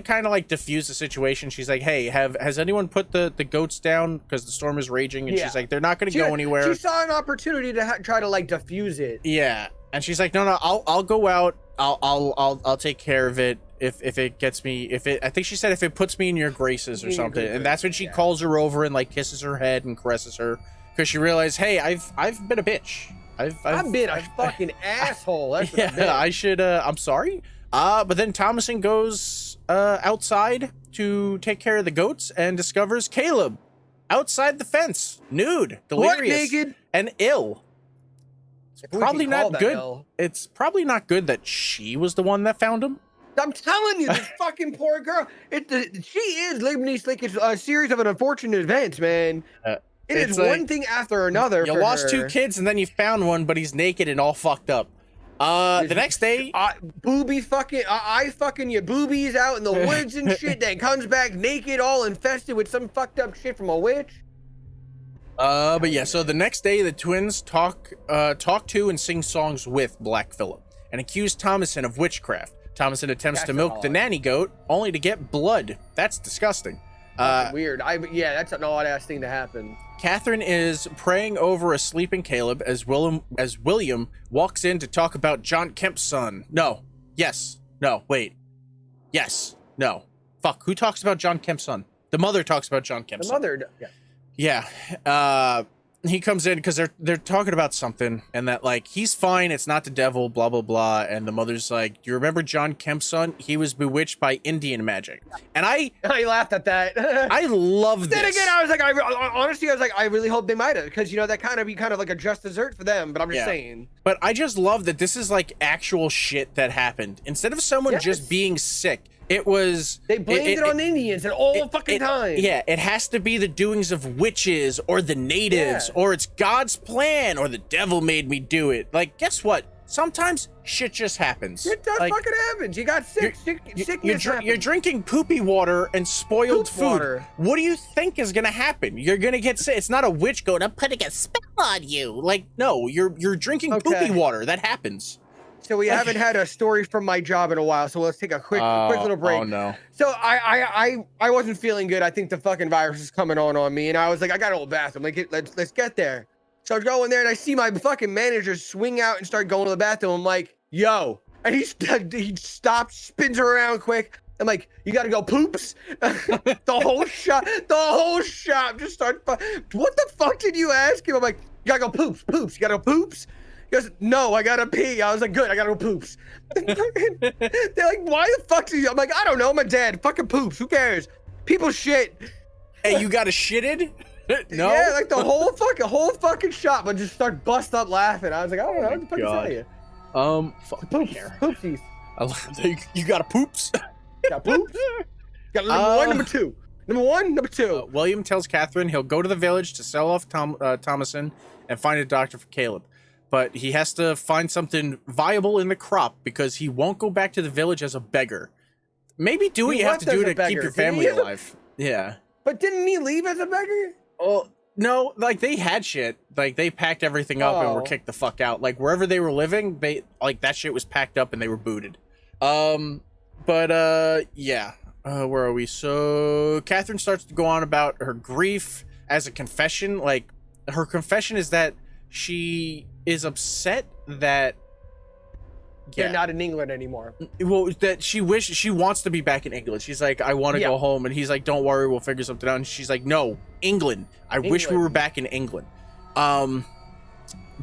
kind of like diffuse the situation, she's like, hey, has anyone put the goats down, because the storm is raging? And she's like, they're not going to go anywhere. She saw an opportunity to try to like diffuse it. Yeah, and she's like, no, I'll go out, I'll take care of it if it gets me, I think she said if it puts me in your graces or something. And that's when she calls her over and like kisses her head and caresses her, because she realized, hey, I've been a bitch. I've been a fucking asshole. That's yeah, I should. I'm sorry. But then Thomason goes outside to take care of the goats and discovers Caleb outside the fence, nude, delirious, naked, and ill. It's probably not good. It's probably not good that she was the one that found him. I'm telling you, this fucking poor girl. She is living like it's a series of an unfortunate events, man. It is like, one thing after another. You lost two kids and then you found one, but he's naked and all fucked up. The next day, I fucking your boobies out in the woods and shit. Then comes back naked, all infested with some fucked up shit from a witch. But yeah, so the next day, the twins talk to and sing songs with Black Phillip and accuse Thomason of witchcraft. Thomason attempts to milk the nanny goat, only to get blood. That's disgusting. Weird. That's an odd ass thing to happen. Catherine is praying over a sleeping Caleb as William walks in to talk about John Kemp's son. No. Yes. No. Wait. Yes. No. Fuck. Who talks about John Kemp's son? The mother talks about John Kemp's son. The mother. Yeah. Yeah. He comes in because they're talking about something, and that like he's fine, it's not the devil, blah blah blah. And the mother's like, "Do you remember John Kemp's son? He was bewitched by Indian magic." And I laughed at that. I love this. Then again, I was like, I really hope they might have, because that kind of like a just dessert for them. But I'm just saying. But I just love that this is like actual shit that happened instead of someone just being sick. It was they blamed it on Indians at all fucking time. Yeah, it has to be the doings of witches or the natives or it's God's plan or the devil made me do it. Like, guess what? Sometimes shit just happens. It does fucking happens. You got you're drinking poopy water and spoiled food. What do you think is gonna happen? You're gonna get sick. It's not a witch going, I'm putting a spell on you. Like, no, you're drinking poopy water. That happens. So we haven't had a story from my job in a while, so let's take a quick little break. Oh no. So I wasn't feeling good. I think the fucking virus is coming on me, and I was like, I got a little bathroom. Like, let's get there. So I go in there and I see my fucking manager swing out and start going to the bathroom. I'm like, yo, and he stops, spins around quick. I'm like, you gotta go poops. the whole shop just started. What the fuck did you ask him? I'm like, you gotta go poops. You gotta go poops. He goes, no, I gotta pee. I was like, good, I gotta go poops. They're like, why the fuck do you? I'm like, I don't know, my dad. Fucking poops. Who cares? People shit. Hey, you got a shitted? No. Yeah, like the whole fucking shop would just start bust up laughing. I was like, I don't know what the fuck to tell you. Poopsies. I love that you got a poops. Got poops. Got number one, number two. Number one, number two. William tells Catherine he'll go to the village to sell off Thomason and find a doctor for Caleb. But he has to find something viable in the crop because he won't go back to the village as a beggar. Maybe do what you have to do to keep your family alive. Yeah. But didn't he leave as a beggar? Well, No, like they had shit. Like they packed everything up and were Oh. kicked the fuck out. Like wherever they were living, they like that shit was packed up and they were booted. Yeah. Where are we? So Catherine starts to go on about her grief as a confession. Like her confession is that she is upset that They're not in England anymore. well, that she wants to be back in England. She's like, I want to go home, and he's like, don't worry, we'll figure something out. And she's like, no, England. I wish we were back in England.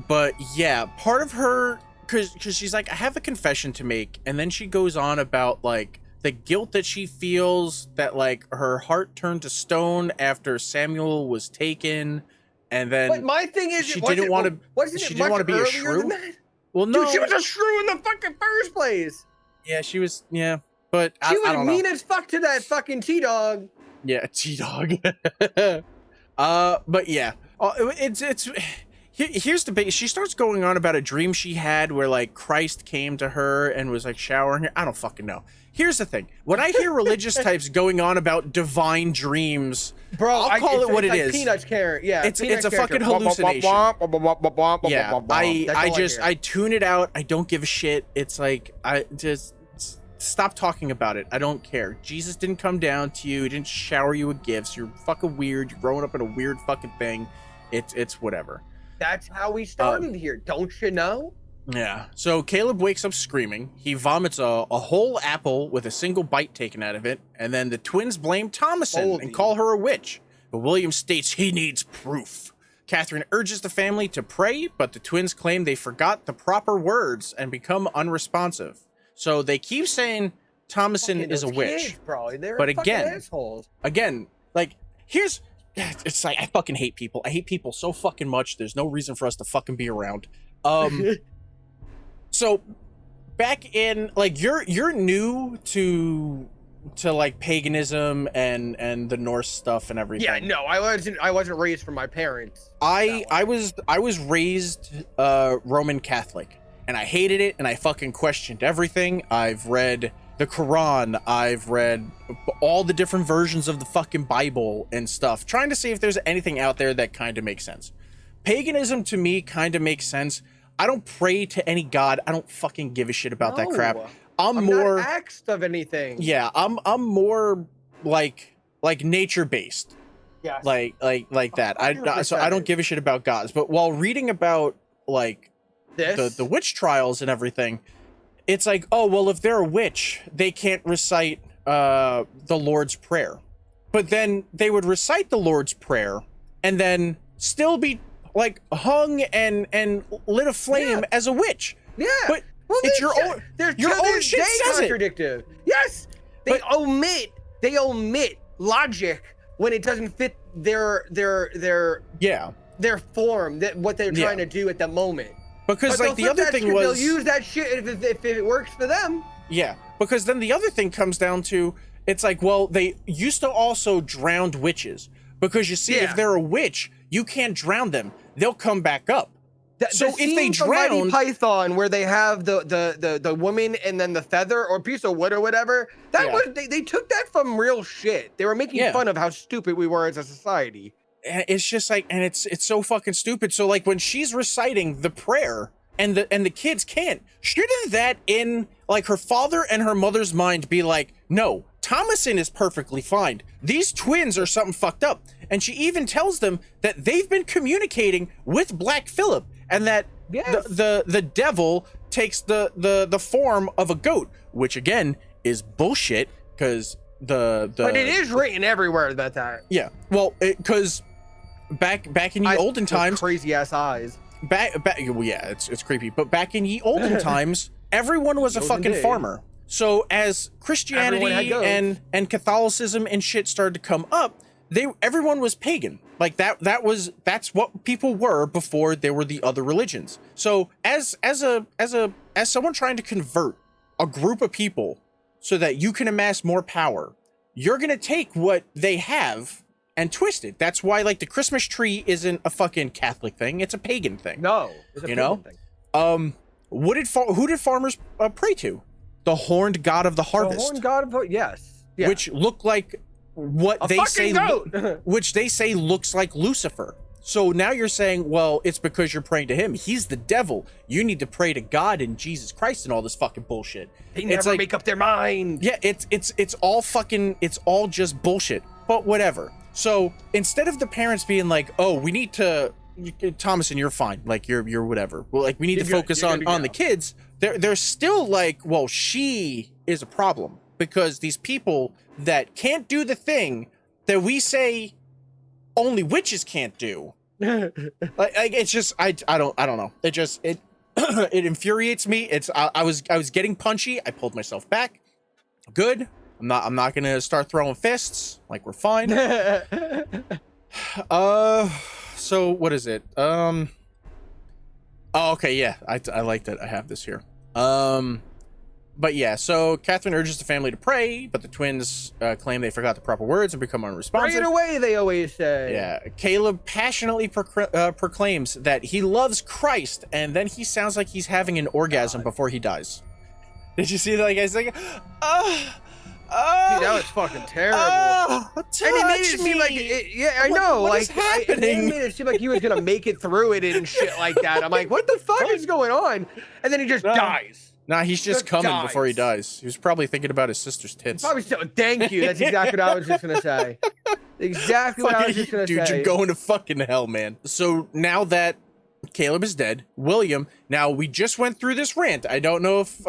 But yeah, part of her, because she's like, I have a confession to make, and then she goes on about like the guilt that she feels that like her heart turned to stone after Samuel was taken, and then But my thing is, she didn't want to. Wasn't She it didn't much want to be a earlier shrew. than that? Well, no, Dude, she was a shrew in the fucking first place. yeah, she was. Yeah, but She I was don't know. mean as fuck to that fucking T-Dog. Yeah, T-Dog. But yeah, here's the big. She starts going on about a dream she had where like Christ came to her and was like showering her. I don't fucking know. Here's the thing. When I hear religious types going on about divine dreams, Bro, I'll call it what it like is. Peanuts carrot. Yeah, It's Peanuts a fucking character. hallucination. Yeah, That's all I hear. just I tune it out. I don't give a shit. It's like I just stop talking about it. I don't care. Jesus didn't come down to you. He didn't shower you with gifts. You're fucking weird. You're growing up in a weird fucking thing. It's whatever. That's how we started here. Don't you know? Yeah. So Caleb wakes up screaming. He vomits a whole apple with a single bite taken out of it, and then the twins blame Thomason Holy. and call her a witch. But William states he needs proof. Catherine urges the family to pray, but the twins claim they forgot the proper words and become unresponsive. So they keep saying Thomason Fucking is a those witch. kids, bro. They're But fucking again- assholes. Again, like, here's... It's like, I fucking hate people. I hate people so fucking much. There's no reason for us to fucking be around. So back in like you're new to like paganism and the Norse stuff and everything. Yeah, no, I wasn't raised from my parents. I was raised Roman Catholic, and I hated it, and I fucking questioned everything. I've read the Quran, I've read all the different versions of the fucking Bible and stuff, trying to see if there's anything out there that kind of makes sense. Paganism to me kind of makes sense. I don't pray to any god. I don't fucking give a shit about that crap. No, I'm I'm more not axed of anything. yeah, I'm more like nature based. Yes. Like that. So I don't 100%. give a shit about gods. But while reading about like this. the witch trials and everything, it's like, oh well, if they're a witch, they can't recite the Lord's Prayer. But then they would recite the Lord's Prayer and then still be like hung and lit aflame as a witch. Yeah. But well, it's they your ju- own they're your to own this shit day says it. contradictive. Yes. They omit logic when it doesn't fit their Yeah. form, that what they're trying to do at the moment. Because But like the they'll other flip that thing shit, was they'll use that shit if it works for them. yeah, because then the other thing comes down to it's like, well, they used to also drown witches because you see, if Yeah. they're a witch, you can't drown them; they'll come back up. So if they scene from Mighty drown, Python, where they have the woman and then the feather or piece of wood or whatever, that Yeah. was they took that from real shit. They were making Yeah. fun of how stupid we were as a society. and it's just like, and it's so fucking stupid. So like when she's reciting the prayer and the kids can't, shouldn't that in like her father and her mother's mind be like, no, Thomason is perfectly fine. These twins are something fucked up. And she even tells them that they've been communicating with Black Phillip and that Yes. the devil takes the form of a goat, which again is bullshit because the But it is written everywhere about that. yeah, well, because back in the olden times, crazy ass eyes. back well, yeah, it's creepy, but back in ye olden times, everyone was a Olden fucking days. farmer. So as Christianity Everyone had goats. and Catholicism and shit started to come up, everyone was pagan. Like that's what people were before there were the other religions. So as someone trying to convert a group of people so that you can amass more power, you're gonna take what they have and twist it. That's why like the Christmas tree isn't a fucking Catholic thing; it's a pagan thing. No, it's a You know? pagan thing. Who did farmers pray to? The horned god of the The harvest, horn god of yes, yeah. which looked like what a they say, fucking goat. which they say looks like Lucifer. So now you're saying, well, it's because you're praying to him. He's the devil. You need to pray to God and Jesus Christ and all this fucking bullshit. They never make up their mind. Yeah, it's all fucking, it's all just bullshit. But whatever. So instead of the parents being like, oh, we need to, Thomason, you're fine. Like you're whatever. Well, like we need to focus on the kids. They're still like, well, she is a problem because these people that can't do the thing that we say only witches can't do. like it's just I don't know. It just it infuriates me. I was getting punchy. I pulled myself back. Good. I'm not gonna start throwing fists. Like we're fine. So what is it? Oh, okay, yeah. I like that. I have this here. But yeah, so Catherine urges the family to pray, but the twins claim they forgot the proper words and become unresponsive. Pray it away, they always say. Yeah, Caleb passionately proclaims that he loves Christ, and then he sounds like he's having an orgasm before he dies. Did you see that? Like, I was like, Dude, that was fucking terrible. And he made it seem like, yeah, I know. What like, is happening? He made it seem like he was gonna make it through it and shit like that. I'm like, what the fuck is going on? And then he just dies. Nah, he's just coming before he dies. He was probably thinking about his sister's tits. Probably still, thank you. That's exactly what I was just gonna say. Exactly what I was just gonna say. Dude, you're going to fucking hell, man. So now that Caleb is dead, William, now we just went through this rant. I don't know if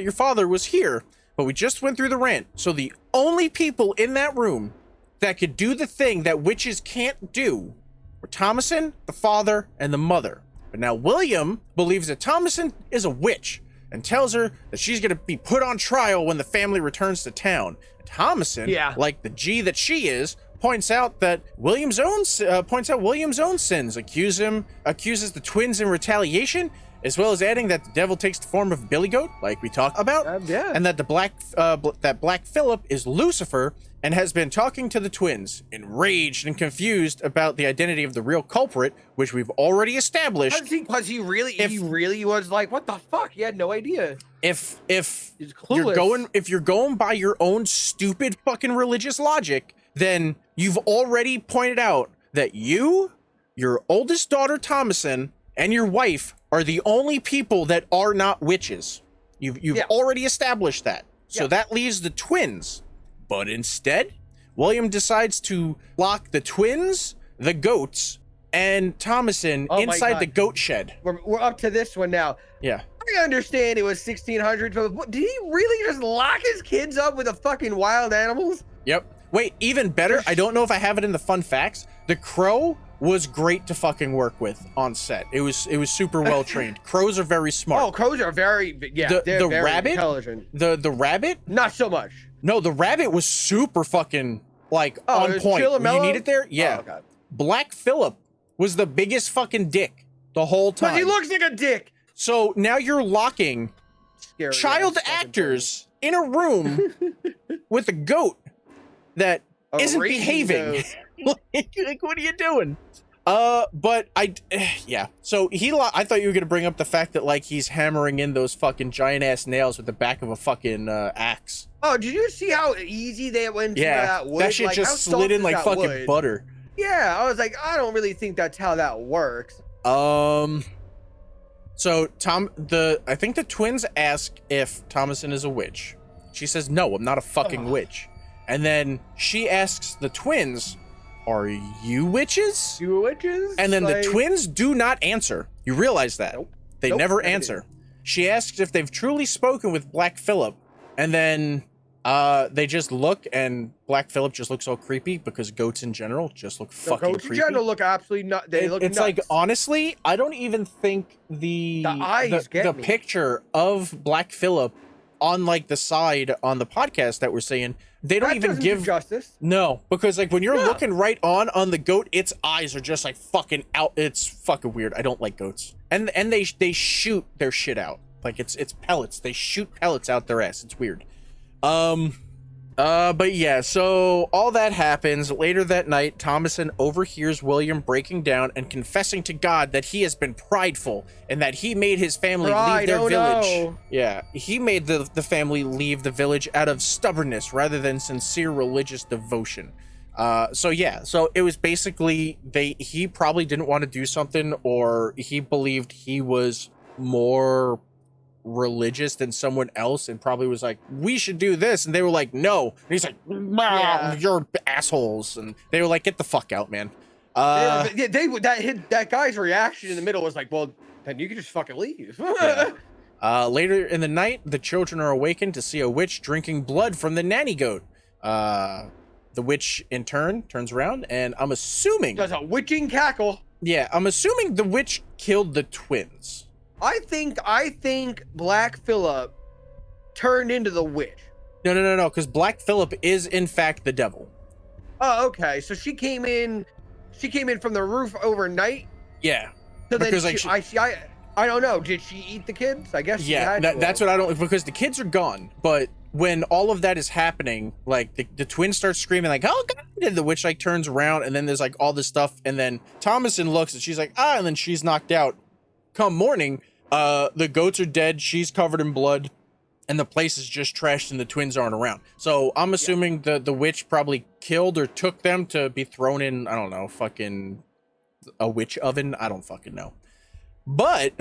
your father was here, but we just went through the rant. So the only people in that room that could do the thing that witches can't do were Thomason, the father, and the mother. But now William believes that Thomason is a witch and tells her that she's going to be put on trial when the family returns to town. And Thomason, like the G that she is, points out William's own sins, accuses the twins in retaliation, as well as adding that the devil takes the form of Billy Goat, like we talked about, and that that Black Phillip is Lucifer and has been talking to the twins, enraged and confused about the identity of the real culprit, which we've already established. Because he really was like, what the fuck? He had no idea. If you're going by your own stupid fucking religious logic, then you've already pointed out that you, your oldest daughter Thomason, and your wife are the only people that are not witches. You've already established that. So that leaves the twins. But instead, William decides to lock the twins, the goats, and Thomason inside the goat shed. We're up to this one now. Yeah. I understand it was 1600s, but did he really just lock his kids up with the fucking wild animals? Yep. Wait, even better, I don't know if I have it in the fun facts. The crow was great to fucking work with on set. It was super well trained. Crows are very smart. Oh, crows are very they're very rabbit, intelligent. The rabbit? Not so much. No, the rabbit was super fucking on point. You need it there? Yeah. Oh, God. Black Phillip was the biggest fucking dick the whole time. But he looks like a dick. So now you're locking child actors in a room with a goat that isn't behaving. like, what are you doing? But so I thought you were gonna bring up the fact that like he's hammering in those fucking giant ass nails with the back of a fucking axe. Oh, did you see how easy they went into that wood? That shit just slid in like fucking butter. Yeah, I was like, I don't really think that's how that works. So I think the twins ask if Thomason is a witch. She says, no, I'm not a fucking witch. And then she asks the twins, are you witches? You witches? And then the twins do not answer. You realize that? Nope. They never answer. She asks if they've truly spoken with Black Phillip, and then they just look, and Black Phillip just looks all creepy because goats in general just look fucking creepy. Goats in general look absolutely nuts. It's nuts. Like, honestly, I don't even think the picture of Black Phillip on like the side on the podcast that we're saying, they don't even give justice. No, because like when you're looking right on the goat, its eyes are just like fucking out. It's fucking weird. I don't like goats. And they shoot their shit out. Like it's pellets. They shoot pellets out their ass. It's weird. But yeah, so all that happens. Later that night, Thomason overhears William breaking down and confessing to God that he has been prideful and that he made his family leave their village. No. Yeah, he made the family leave the village out of stubbornness rather than sincere religious devotion. So yeah, so it was basically he probably didn't want to do something, or he believed he was more religious than someone else and probably was like, we should do this, and they were like, no, and he's like, Yeah. you're assholes, and they were like, get the fuck out, man. That guy's reaction in the middle was like, well, then you can just fucking leave. Yeah. Later in the night, the children are awakened to see a witch drinking blood from the nanny goat. The witch in turn turns around, and I'm assuming Does a witching cackle. I'm assuming the witch killed the twins. I think Black Phillip turned into the witch. No, because Black Phillip is in fact the devil. Oh, okay. So she came in from the roof overnight. Yeah. So then Because, like, I don't know. Did she eat the kids? I guess she Yeah, had to. that's what I don't, because the kids are gone, but when all of that is happening, like the twins start screaming like, oh god, and the witch like turns around, and then there's like all this stuff, and then Thomasin looks and she's like, and then she's knocked out. Come morning, the goats are dead, she's covered in blood, and the place is just trashed and the twins aren't around. So I'm assuming the witch probably killed or took them to be thrown in, I don't know, fucking a witch oven. I don't fucking know. But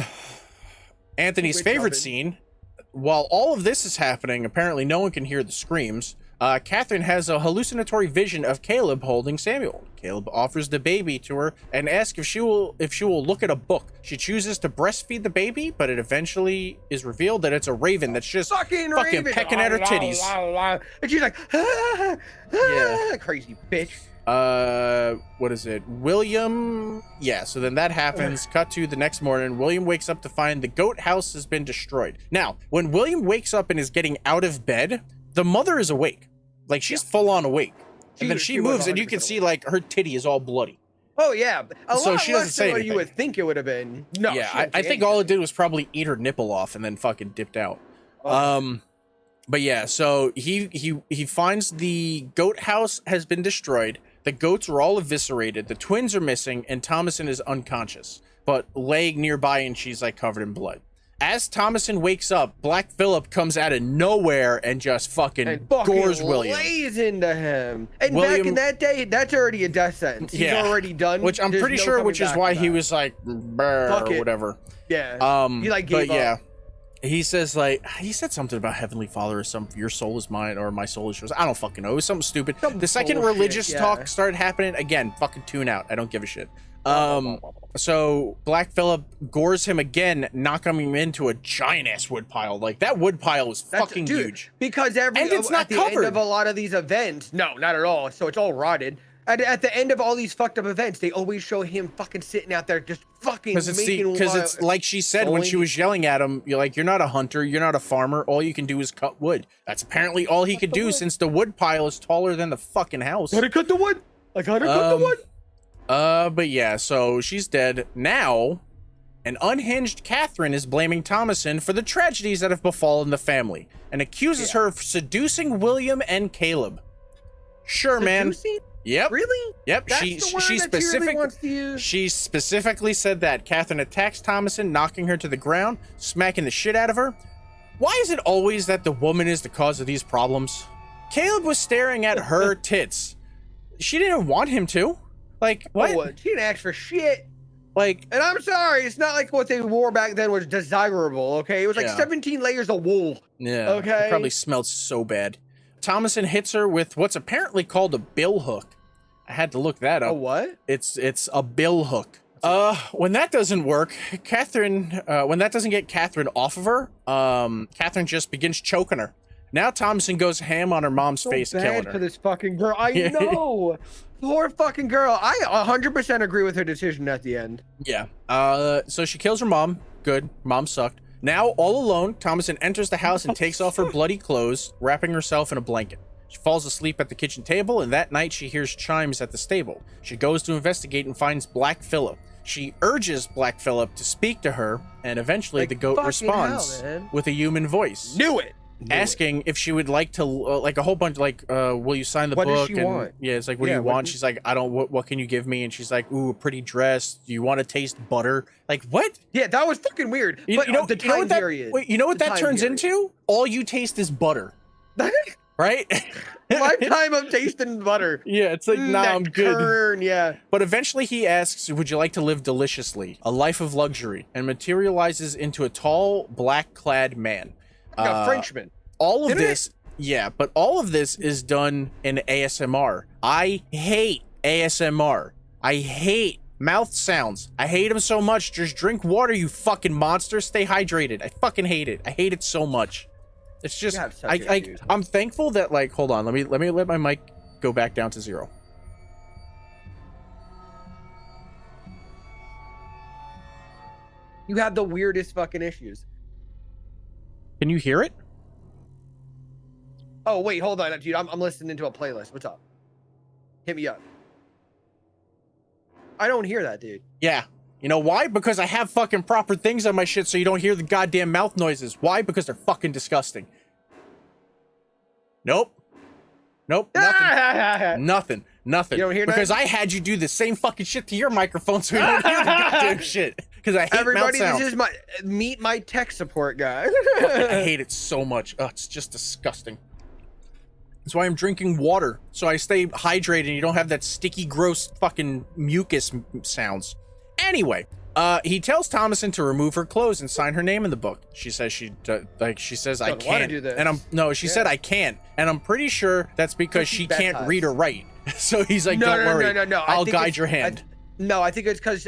Anthony's Witch favorite oven. scene, while all of this is happening, apparently no one can hear the screams. Catherine has a hallucinatory vision of Caleb holding Samuel. Caleb offers the baby to her and asks if she will look at a book. She chooses to breastfeed the baby, but it eventually is revealed that it's a raven that's just fucking raven. pecking at her titties. And she's like, Yeah. crazy bitch. What is it? William. Yeah, so then that happens. Cut to the next morning. William wakes up to find the goat house has been destroyed. Now, when William wakes up and is getting out of bed, the mother is awake. Like, she's full on awake. And then she was moves and you can 100% see like her titty is all bloody. Oh yeah, So lot she doesn't less say than what anything. you would think it would have been. No, Yeah, she I didn't say think all it anything. did was probably eat her nipple off and then fucking dipped out. Oh. But yeah, so he finds the goat house has been destroyed. The goats are all eviscerated. The twins are missing, and Thomasin is unconscious, but laying nearby, and she's like covered in blood. As Thomasin wakes up, Black Phillip comes out of nowhere and just fucking gores William. Lays into him. And back William- in that day, that's already a death sentence. He's Yeah. already done. Which I'm There's pretty no sure, coming which is back why from he that. was like, "Brr," Fuck or it. whatever. Yeah. He, like, But gave yeah, up. he says like, he said something about Heavenly Father or something. Your soul is mine, or my soul is yours. I don't fucking know. It was something stupid. Some The second bullshit, religious yeah. talk started happening again. Fucking tune out. I don't give a shit. So Black Phillip gores him again, knocking him into a giant ass wood pile. Like, that wood pile was fucking Dude, huge. Because And it's not at the end covered. of a lot of these events, no, not at all. So it's all rotted. At the end of all these fucked up events, they always show him fucking sitting out there just fucking Because making it's like she said when she was yelling at him, you're like, you're not a hunter, you're not a farmer, all you can do is cut wood. That's apparently all he could do, since the wood pile is taller than the fucking house. Gotta cut the wood. I gotta cut the wood. But yeah, so she's dead. Now, an unhinged Catherine is blaming Thomasin for the tragedies that have befallen the family and accuses her of seducing William and Caleb. Sure, man. Seducing? Yep. Really? Yep. That's She the word she that she really wants to specific use? she specifically said that Catherine attacks Thomasin, knocking her to the ground, smacking the shit out of her. Why is it always that the woman is the cause of these problems? Caleb was staring at her tits. She didn't want him to. Like, what? Oh, she didn't ask for shit. Like, And I'm sorry, it's not like what they wore back then was desirable, okay? It was like Yeah. 17 layers of wool. yeah. Okay. It probably smelled so bad. Thomasin hits her with what's apparently called a bill hook. I had to look that up. A what? It's a bill hook. When that doesn't work, when that doesn't get Catherine off of her, Catherine just begins choking her. Now Thomasin goes ham on her mom's So face, bad killing for her. this fucking girl. I Yeah. know. Poor fucking girl. I 100% agree with her decision at the end. Yeah. So she kills her mom. Good. Mom sucked. Now, all alone, Thomasin enters the house and takes off her bloody clothes, wrapping herself in a blanket. She falls asleep at the kitchen table, and that night she hears chimes at the stable. She goes to investigate and finds Black Phillip. She urges Black Phillip to speak to her, and eventually Like, the goat fucking responds hell, man. with a human voice. Knew it. Asking if she would like to, like a whole bunch, like, will you sign the What does book? she and want? yeah, it's like, what do Yeah, you what want? do- She's like, I don't. What can you give me? And she's like, ooh, a pretty dress. Do you want to taste butter? Like, what? Yeah, that was fucking weird. You, But you know, the you know time what that, period. wait, you know what The that time turns period. into? All you taste is butter. right? Lifetime of tasting butter. Yeah, it's like, nah, That I'm good. Kern, yeah. But eventually he asks, would you like to live deliciously, a life of luxury, and materializes into a tall, black-clad man. Like a Frenchman. All of Didn't this, yeah, but all of this is done in ASMR. I hate ASMR. I hate mouth sounds. I hate them so much. Just drink water, you fucking monster. Stay hydrated. I fucking hate it. I hate it so much. It's just, You have such issues. I'm thankful that, like, hold on, let me let my mic go back down to 0. You have the weirdest fucking issues. Can you hear it? Oh, wait, hold on, dude. I'm listening to a playlist. What's up? Hit me up. I don't hear that, dude. Yeah. You know why? Because I have fucking proper things on my shit so you don't hear the goddamn mouth noises. Why? Because they're fucking disgusting. Nope. Nope. Nothing. Nothing. You don't hear because that? I had you do the same fucking shit to your microphone so you don't hear the goddamn shit. Because I hate Everybody, mouth this sounds. is meet my tech support guy. I hate it so much. Oh, it's just disgusting. That's why I'm drinking water, so I stay hydrated and you don't have that sticky, gross fucking mucus sounds. Anyway, he tells Thomason to remove her clothes and sign her name in the book. She says she says I Don't wanna can't, do this. and she said I can't, and I'm pretty sure that's because She's she can't baptized. read or write. So he's like, No, don't worry, no. I'll guide your hand. No, I think it's because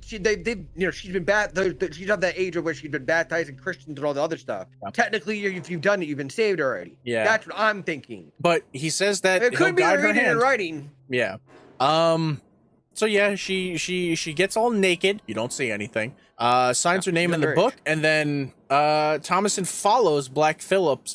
she's been she's of that age where she's been baptized in Christians and all the other stuff. Yeah. Technically, if you've done it, you've been saved already. Yeah. That's what I'm thinking. But he says that It he'll could be guide her reading hand. and writing. Yeah. So yeah, she gets all naked. You don't see anything. Signs her name in the very book, and then Thomason follows Black Phillip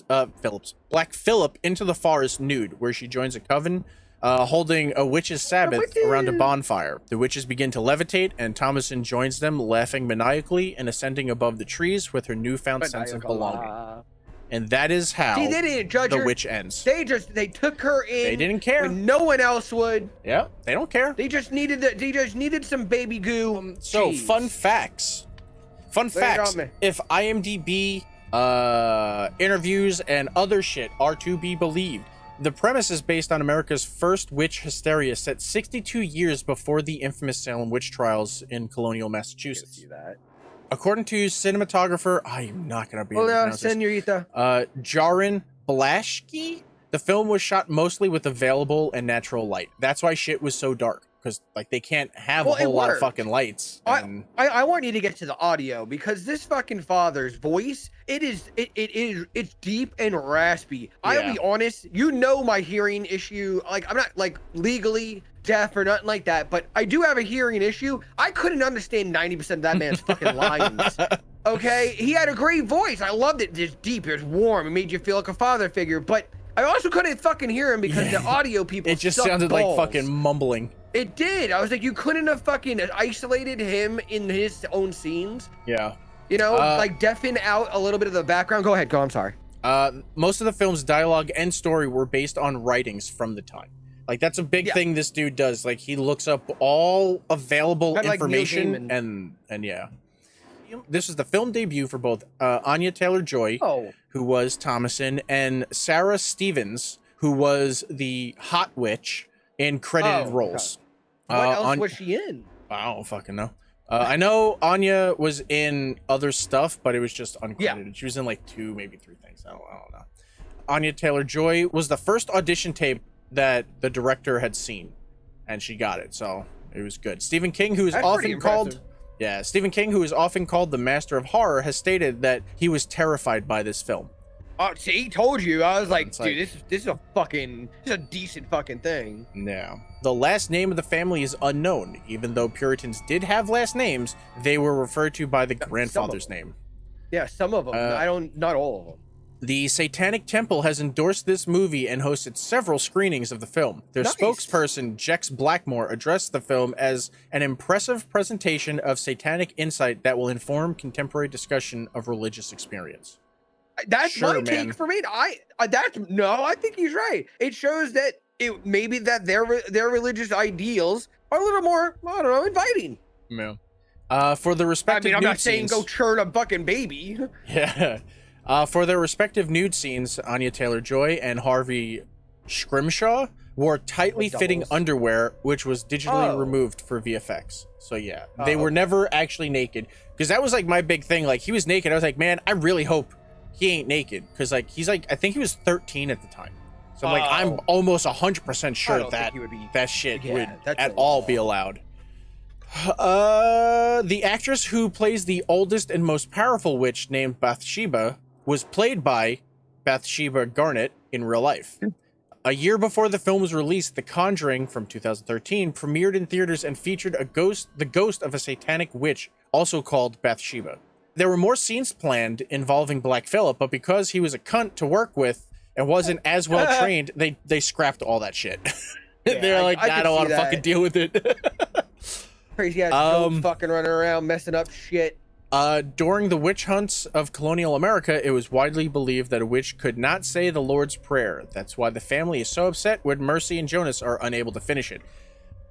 into the forest nude, where she joins a coven holding a witch's sabbath around a bonfire. The witches begin to levitate, and Thomason joins them, laughing maniacally and ascending above the trees with her newfound sense of belonging. And that is how See, they didn't judge the her. witch ends. They took her in. They didn't care. When no one else would. Yeah, they don't care. They just needed some baby goo. So cheese. fun facts. Lay it on me. If IMDb interviews and other shit are to be believed, the premise is based on America's first witch hysteria set 62 years before the infamous Salem witch trials in colonial Massachusetts. See that. According to cinematographer, I am not going to be able to Hola, pronounce this, senorita. Jarin Blashki, the film was shot mostly with available and natural light. That's why shit was so dark, because like they can't have a whole lot of fucking lights. And I want you to get to the audio because this fucking father's voice, it's deep and raspy. I'll Yeah. be honest, you know my hearing issue. Like I'm not like legally deaf or nothing like that, but I do have a hearing issue. I couldn't understand 90% of that man's fucking lines. Okay, he had a great voice. I loved it. It's deep. It was warm. It made you feel like a father figure. But I also couldn't fucking hear him because the audio people. it just suck sounded balls. like fucking mumbling. It did. I was like, you couldn't have fucking isolated him in his own scenes. Yeah. You know, like deafen out a little bit of the background. Go ahead. Go. I'm sorry. Most of the film's dialogue and story were based on writings from the time. Like that's a big thing this dude does. Like he looks up all available Kinda like Neil information Gaiman. and yeah. This is the film debut for both Anya Taylor-Joy, Oh. who was Thomason, and Sarah Stevens, who was the hot witch in credited Oh, roles. What else An- was she in? I don't fucking know. I know Anya was in other stuff, but it was just uncredited. Yeah. She was in like 2, maybe 3 things. I don't know. Anya Taylor-Joy was the first audition tape that the director had seen, and she got it, so it was good. Stephen King, who is That's pretty often called impressive. Stephen King, who is often called the master of horror, has stated that he was terrified by this film. Oh, see, he told you. I was like, It's dude, like- this is a decent fucking thing. Yeah. The last name of the family is unknown. Even though Puritans did have last names, they were referred to by the grandfather's name. Yeah, some of them. Not all of them. The Satanic Temple has endorsed this movie and hosted several screenings of the film. Their Nice. spokesperson, Jex Blackmore, addressed the film as an impressive presentation of satanic insight that will inform contemporary discussion of religious experience. That's Sure, my man. take from it. I think he's right. It shows that maybe that their religious ideals are a little more, I don't know, inviting. Yeah. For the I respective mean, I'm nude not saying scenes, go churn a fucking baby. yeah. For their respective nude scenes, Anya Taylor-Joy and Harvey Scrimshaw wore tightly fitting underwear, which was digitally removed for VFX. So yeah, they were never actually naked, because that was like my big thing. Like, he was naked. I was like, man, I really hope he ain't naked, because like he's like, I think he was 13 at the time. So I'm like, I'm almost 100% sure that that shit would at all be allowed. The actress who plays the oldest and most powerful witch, named Bathsheba, was played by Bathsheba Garnett in real life. A year before the film was released, The Conjuring from 2013 premiered in theaters and featured the ghost of a satanic witch, also called Bathsheba. There were more scenes planned involving Black Phillip, but because he was a cunt to work with and wasn't as well trained, they scrapped all that shit. Yeah, They're like, I don't want to fucking deal with it. Crazy ass fucking running around messing up shit. During the witch hunts of colonial America, it was widely believed that a witch could not say the Lord's Prayer. That's why the family is so upset when Mercy and Jonas are unable to finish it.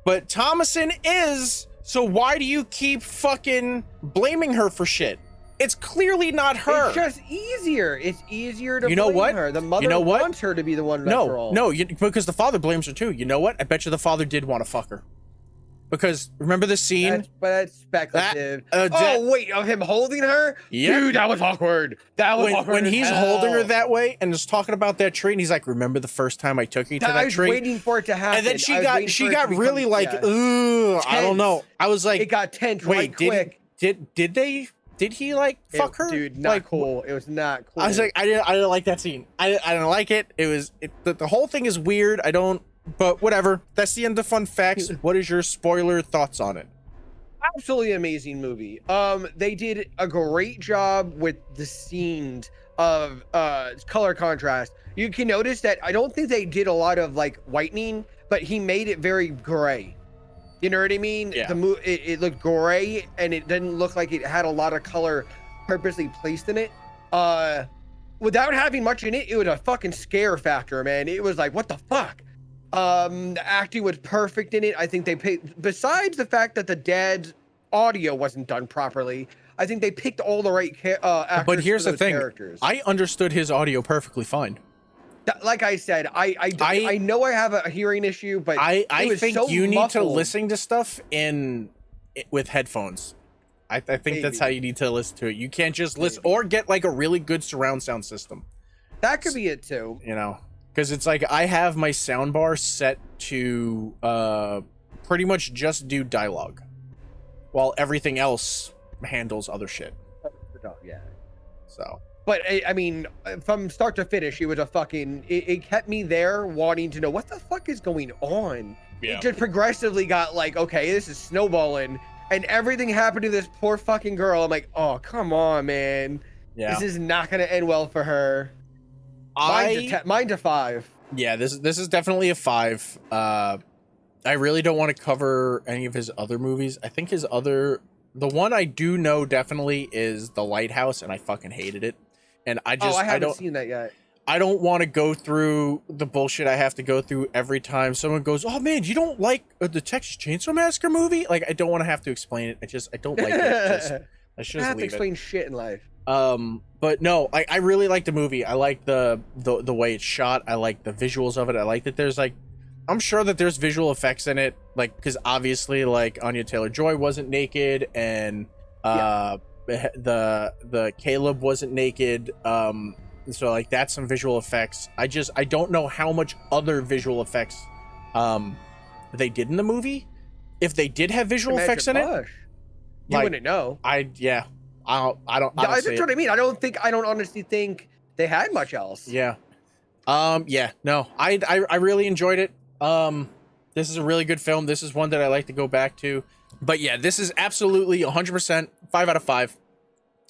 But Thomason is, so why do you keep fucking blaming her for shit? It's clearly not her. It's just easier. It's easier to blame her. The mother wants her to be the one that's wrong. No, because the father blames her too. You know what? I bet you the father did want to fuck her. Because remember the scene? That's speculative. Wait, of him holding her? Yeah. Dude, that was awkward. That was awkward. When he's holding her that way and just talking about that tree, and he's like, remember the first time I took you to that tree? I was waiting for it to happen. And then she got really like, ugh, I don't know. I was like, it got tense quick. Did he like fuck her? Dude, not cool. It was not cool. I was like, I didn't like that scene. I didn't like it. The whole thing is weird. But whatever. That's the end of fun facts. What is your spoiler thoughts on it? Absolutely amazing movie. They did a great job with the scenes of color contrast. You can notice that I don't think they did a lot of like whitening, but he made it very gray. You know what I mean? Yeah. It looked gray, and it didn't look like it had a lot of color purposely placed in it. Without having much in it, it was a fucking scare factor, man. It was like, what the fuck? The acting was perfect in it. I think they picked, besides the fact that the dad's audio wasn't done properly, I think they picked all the right actors. But here's for the thing: characters. I understood his audio perfectly fine. Like I said, I know I have a hearing issue, but I think you need to listen to stuff with headphones. I think that's how you need to listen to it. You can't just listen or get like a really good surround sound system. That could be it too. You know, because it's like I have my soundbar set to pretty much just do dialogue, while everything else handles other shit. Yeah. So. But I mean, from start to finish, it was a fucking. It kept me there wanting to know what the fuck is going on. Yeah. It just progressively got like, okay, this is snowballing, and everything happened to this poor fucking girl. I'm like, oh, come on, man. Yeah. This is not gonna end well for her. Mine's a 5. Yeah, this is definitely a 5. I really don't want to cover any of his other movies. I think the one I do know definitely is The Lighthouse, and I fucking hated it. And I haven't seen that yet. I don't want to go through the bullshit I have to go through every time someone goes, "Oh man, you don't like the Texas Chainsaw Massacre movie?" Like, I don't want to have to explain it. I don't like it. Let's just I have leave to explain shit in life. But no, I really like the movie. I like the way it's shot. I like the visuals of it. I like that there's like, I'm sure that there's visual effects in it, like, because obviously like Anya Taylor-Joy wasn't naked, and the Caleb wasn't naked, so like that's some visual effects. I don't know how much other visual effects they did in the movie. If they did have visual effects in it, you wouldn't know. I don't. That's what I mean. I don't honestly think they had much else. Yeah. Yeah. No. I really enjoyed it. This is a really good film. This is one that I like to go back to. But yeah, this is absolutely 100% 5 out of 5.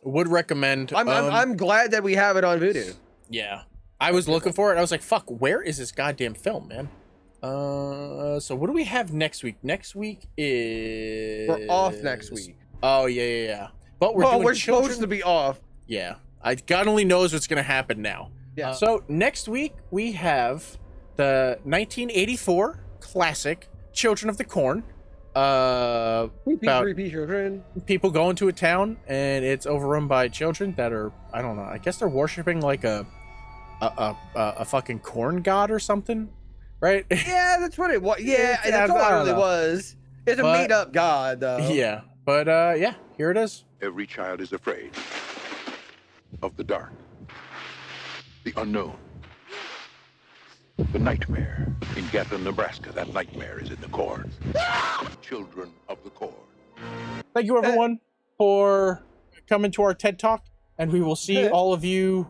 Would recommend. I'm glad that we have it on Vudu. Yeah, I was looking for it. I was like, "Fuck, where is this goddamn film, man?" So what do we have next week? Next week is we're off next week. Oh yeah. But we're supposed to be off. Yeah, God only knows what's gonna happen now. Yeah. So next week we have the 1984 classic Children of the Corn. about Creepy children. people going to a town and it's overrun by children that are, I don't know, I guess they're worshiping like a fucking corn god or something, right? Yeah, that's what it was. Yeah, Yeah, that's all I it don't really know. was. It's a But- made up god, though. Yeah, but yeah, here it is. Every child is afraid of the dark, the unknown, the nightmare. In Gatlin, Nebraska, that nightmare is in the corn. Children of the corn. Thank you everyone for coming to our TED Talk, and we will see all of you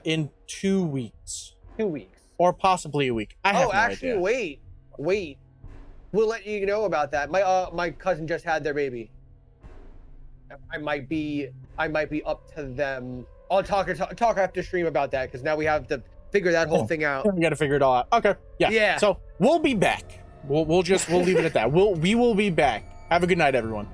in 2 weeks 2 weeks. or possibly a week. I have no Actually, idea. wait. We'll let you know about that. My cousin just had their baby. I might be up to them. I'll talk after stream about that because now we have to figure that whole thing out. We got to figure it all out. Okay. Yeah. Yeah. So we'll be back. We'll leave it at that. We will be back. Have a good night, everyone.